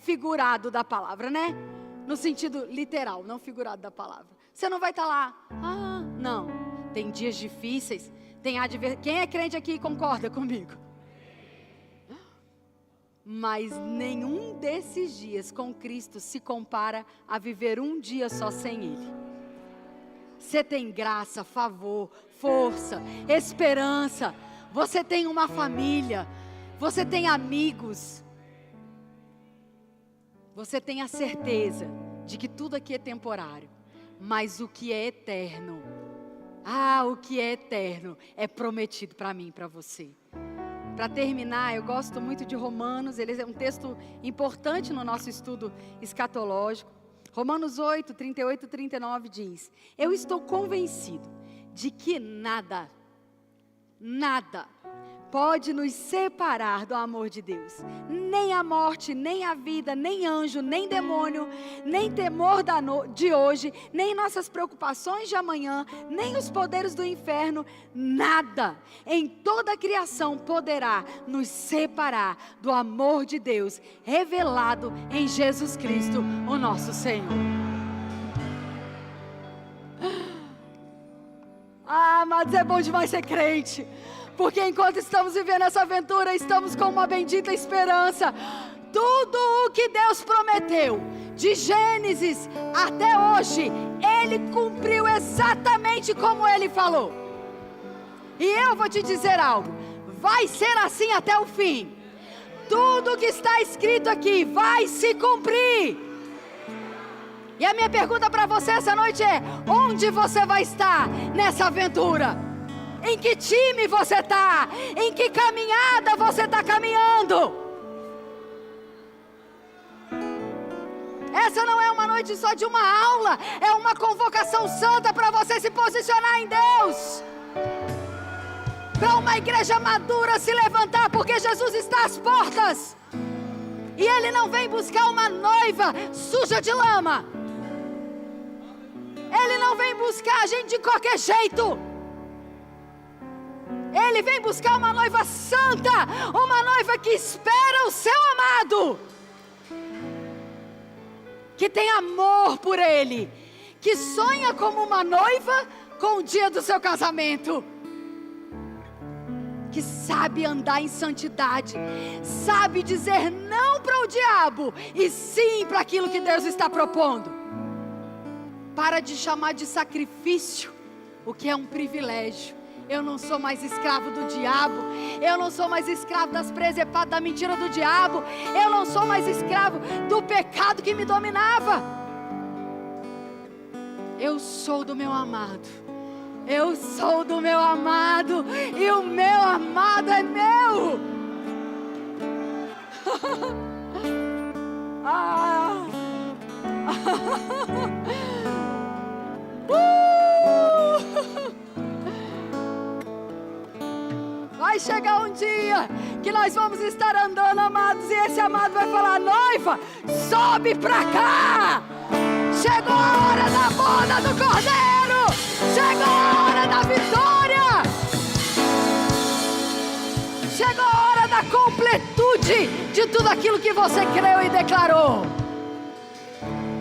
figurado da palavra, né? No sentido literal, não figurado da palavra. Você não vai estar lá, não. Tem dias difíceis, quem é crente aqui concorda comigo? Mas nenhum desses dias com Cristo se compara a viver um dia só sem Ele. Você tem graça, favor, força, esperança. Você tem uma família. Você tem amigos. Você tem a certeza de que tudo aqui é temporário. Mas o que é eterno, o que é eterno é prometido para mim e para você. Para terminar, eu gosto muito de Romanos, ele é um texto importante no nosso estudo escatológico. Romanos 8, 38 e 39 diz: Eu estou convencido de que nada pode nos separar do amor de Deus. Nem a morte, nem a vida, nem anjo, nem demônio, nem temor de hoje, nem nossas preocupações de amanhã, nem os poderes do inferno, nada em toda a criação poderá nos separar do amor de Deus revelado em Jesus Cristo, o nosso Senhor. Amados, é bom demais ser crente. Porque enquanto estamos vivendo essa aventura, estamos com uma bendita esperança. Tudo o que Deus prometeu, de Gênesis até hoje, Ele cumpriu exatamente como Ele falou. E eu vou te dizer algo, vai ser assim até o fim. Tudo que está escrito aqui vai se cumprir. E a minha pergunta para você essa noite é: onde você vai estar nessa aventura? Em que time você está? Em que caminhada você está caminhando? Essa não é uma noite só de uma aula, é uma convocação santa para você se posicionar em Deus. Para uma igreja madura se levantar, porque Jesus está às portas. E Ele não vem buscar uma noiva suja de lama. Ele não vem buscar a gente de qualquer jeito. Ele vem buscar uma noiva santa, uma noiva que espera o seu amado, que tem amor por Ele, que sonha como uma noiva com o dia do seu casamento, que sabe andar em santidade, sabe dizer não para o diabo e sim para aquilo que Deus está propondo. Para de chamar de sacrifício o que é um privilégio. Eu não sou mais escravo do diabo. Eu não sou mais escravo das presepadas, da mentira do diabo. Eu não sou mais escravo do pecado que me dominava. Eu sou do meu amado. Eu sou do meu amado. E o meu amado é meu. Vai chegar um dia que nós vamos estar andando, amados, e esse amado vai falar: noiva, sobe pra cá. Chegou a hora da boda do Cordeiro. Chegou a hora da vitória. Chegou a hora da completude de tudo aquilo que você creu e declarou.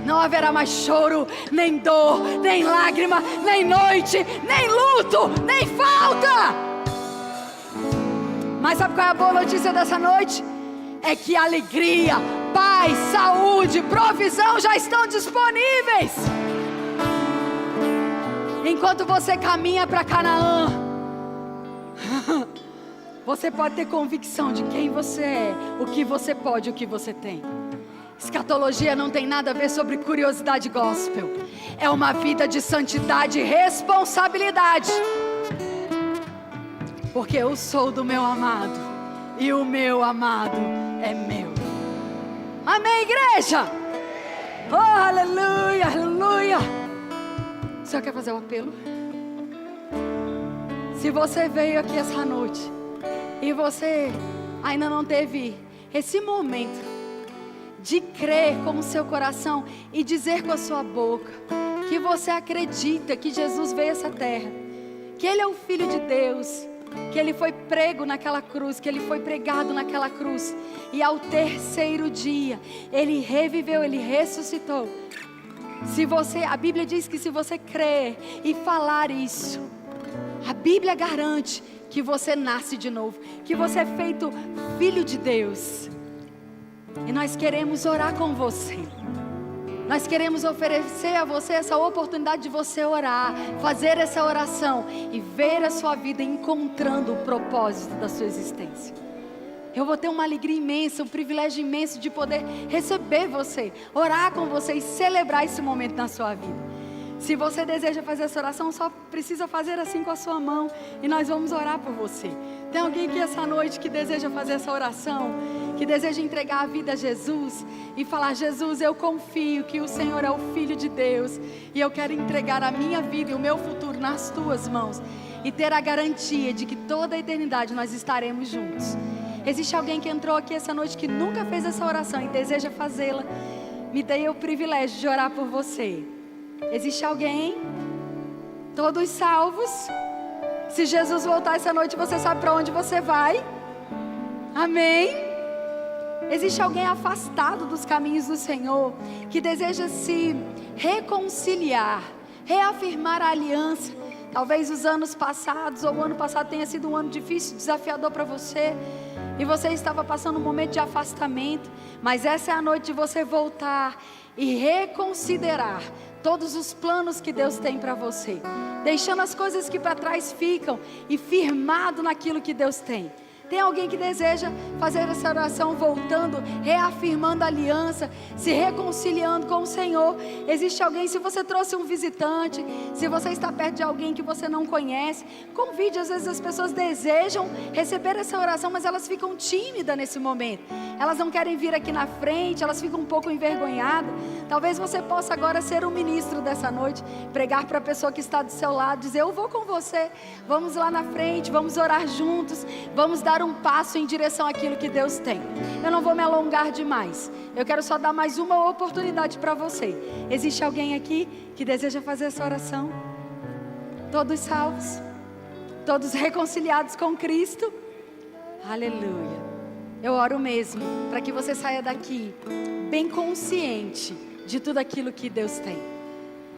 Não haverá mais choro, nem dor, nem lágrima, nem noite, nem luto, nem falta. Mas sabe qual é a boa notícia dessa noite? É que alegria, paz, saúde, provisão já estão disponíveis. Enquanto você caminha para Canaã, você pode ter convicção de quem você é, o que você pode, o que você tem. Escatologia não tem nada a ver sobre curiosidade gospel. É uma vida de santidade e responsabilidade. Porque eu sou do meu amado e o meu amado é meu. Amém, igreja? Oh, aleluia, aleluia. O Senhor quer fazer um apelo? Se você veio aqui essa noite e você ainda não teve esse momento de crer com o seu coração e dizer com a sua boca que você acredita que Jesus veio a essa terra, que Ele é o Filho de Deus, que Ele foi prego naquela cruz, que Ele foi pregado naquela cruz, e ao terceiro dia Ele reviveu, Ele ressuscitou. A Bíblia diz que se você crer e falar isso, a Bíblia garante que você nasce de novo, que você é feito filho de Deus. E nós queremos orar com você. Nós queremos oferecer a você essa oportunidade de você orar, fazer essa oração e ver a sua vida encontrando o propósito da sua existência. Eu vou ter uma alegria imensa, um privilégio imenso de poder receber você, orar com você e celebrar esse momento na sua vida. Se você deseja fazer essa oração, só precisa fazer assim com a sua mão e nós vamos orar por você. Tem alguém aqui essa noite que deseja fazer essa oração? que deseja entregar a vida a Jesus e falar: Jesus, eu confio que o Senhor é o Filho de Deus e eu quero entregar a minha vida e o meu futuro nas tuas mãos e ter a garantia de que toda a eternidade nós estaremos juntos. Existe alguém que entrou aqui essa noite que nunca fez essa oração e deseja fazê-la? Me dei o privilégio de orar por você. Existe alguém? Todos salvos? Se Jesus voltar essa noite, você sabe para onde você vai? Amém? Existe alguém afastado dos caminhos do Senhor, que deseja se reconciliar, reafirmar a aliança? Talvez os anos passados, ou o ano passado tenha sido um ano difícil, desafiador para você, e você estava passando um momento de afastamento, mas essa é a noite de você voltar e reconsiderar todos os planos que Deus tem para você, deixando as coisas que para trás ficam e firmado naquilo que Deus tem. Tem alguém que deseja fazer essa oração voltando, reafirmando a aliança, se reconciliando com o Senhor? Existe alguém? Se você trouxe um visitante, se você está perto de alguém que você não conhece, convide. Às vezes as pessoas desejam receber essa oração, mas elas ficam tímidas nesse momento. Elas não querem vir aqui na frente, elas ficam um pouco envergonhadas. Talvez você possa agora ser o ministro dessa noite, pregar para a pessoa que está do seu lado, dizer: eu vou com você, vamos lá na frente, vamos orar juntos, vamos dar um passo em direção àquilo que Deus tem. Eu não vou me alongar demais, eu quero só dar mais uma oportunidade para você. Existe alguém aqui que deseja fazer essa oração? Todos salvos? Todos reconciliados com Cristo? Aleluia. Eu oro mesmo para que você saia daqui bem consciente de tudo aquilo que Deus tem,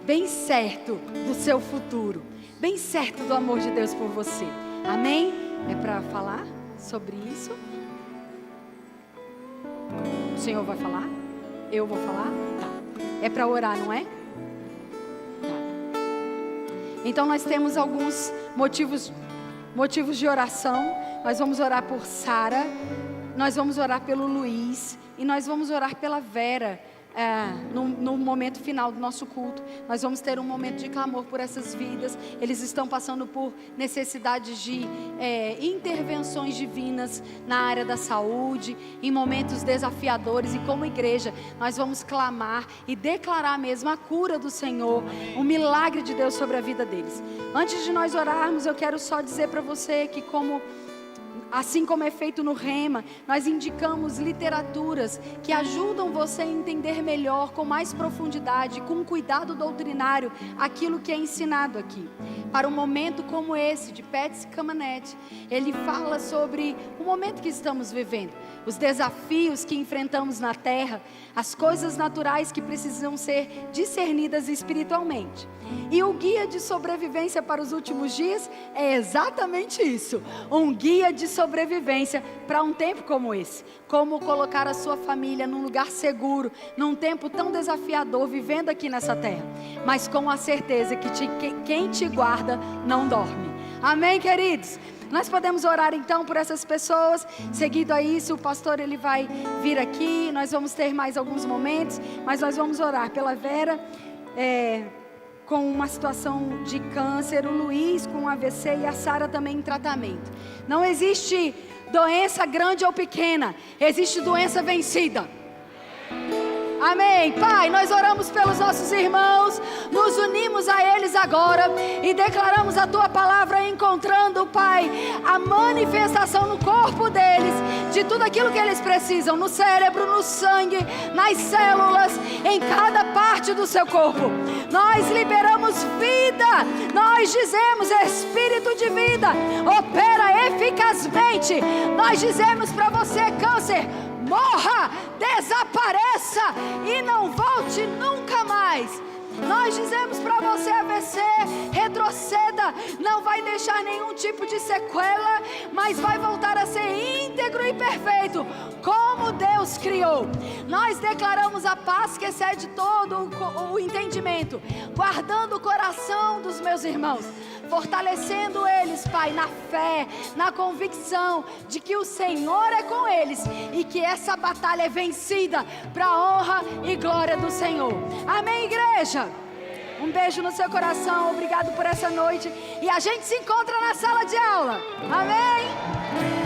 bem certo do seu futuro, bem certo do amor de Deus por você. Amém? É para falar sobre isso? O Senhor vai falar? Eu vou falar? Tá. É para orar, não é? Tá. Então nós temos alguns motivos de oração. Nós vamos orar por Sara, nós vamos orar pelo Luiz e nós vamos orar pela Vera. No momento final do nosso culto, nós vamos ter um momento de clamor por essas vidas. Eles estão passando por necessidades de intervenções divinas na área da saúde, em momentos desafiadores, e como igreja nós vamos clamar e declarar mesmo a cura do Senhor, o milagre de Deus sobre a vida deles. Antes de nós orarmos, eu quero só dizer para você que assim como é feito no Rema, nós indicamos literaturas que ajudam você a entender melhor, com mais profundidade, com cuidado doutrinário, aquilo que é ensinado aqui. Para um momento como esse, de Patsy Camanet, ele fala sobre o momento que estamos vivendo, os desafios que enfrentamos na terra, as coisas naturais que precisam ser discernidas espiritualmente. E o guia de sobrevivência para os últimos dias é exatamente isso, um guia de sobrevivência para um tempo como esse. Como colocar a sua família num lugar seguro, num tempo tão desafiador, vivendo aqui nessa terra, mas com a certeza que quem te guarda não dorme. Amém, queridos? Nós podemos orar então por essas pessoas. Seguido a isso, o pastor ele vai vir aqui. Nós vamos ter mais alguns momentos, mas nós vamos orar pela Vera, com uma situação de câncer, o Luiz com AVC e a Sara também em tratamento. Não existe doença grande ou pequena, existe doença vencida. Amém. Pai, nós oramos pelos nossos irmãos, nos unimos a eles agora e declaramos a Tua palavra, encontrando, Pai, a manifestação no corpo deles, de tudo aquilo que eles precisam, no cérebro, no sangue, nas células, em cada parte do seu corpo. Nós liberamos vida, nós dizemos: Espírito de vida, opera eficazmente. Nós dizemos para você, câncer, morra, desapareça e não volte nunca mais. Nós dizemos para você, AVC, retroceda, não vai deixar nenhum tipo de sequela, mas vai voltar a ser íntegro e perfeito, como Deus criou. Nós declaramos a paz que excede todo o entendimento, guardando o coração dos meus irmãos, fortalecendo eles, Pai, na fé, na convicção de que o Senhor é com eles e que essa batalha é vencida para a honra e glória do Senhor. Amém, igreja? Um beijo no seu coração, obrigado por essa noite, e a gente se encontra na sala de aula. Amém?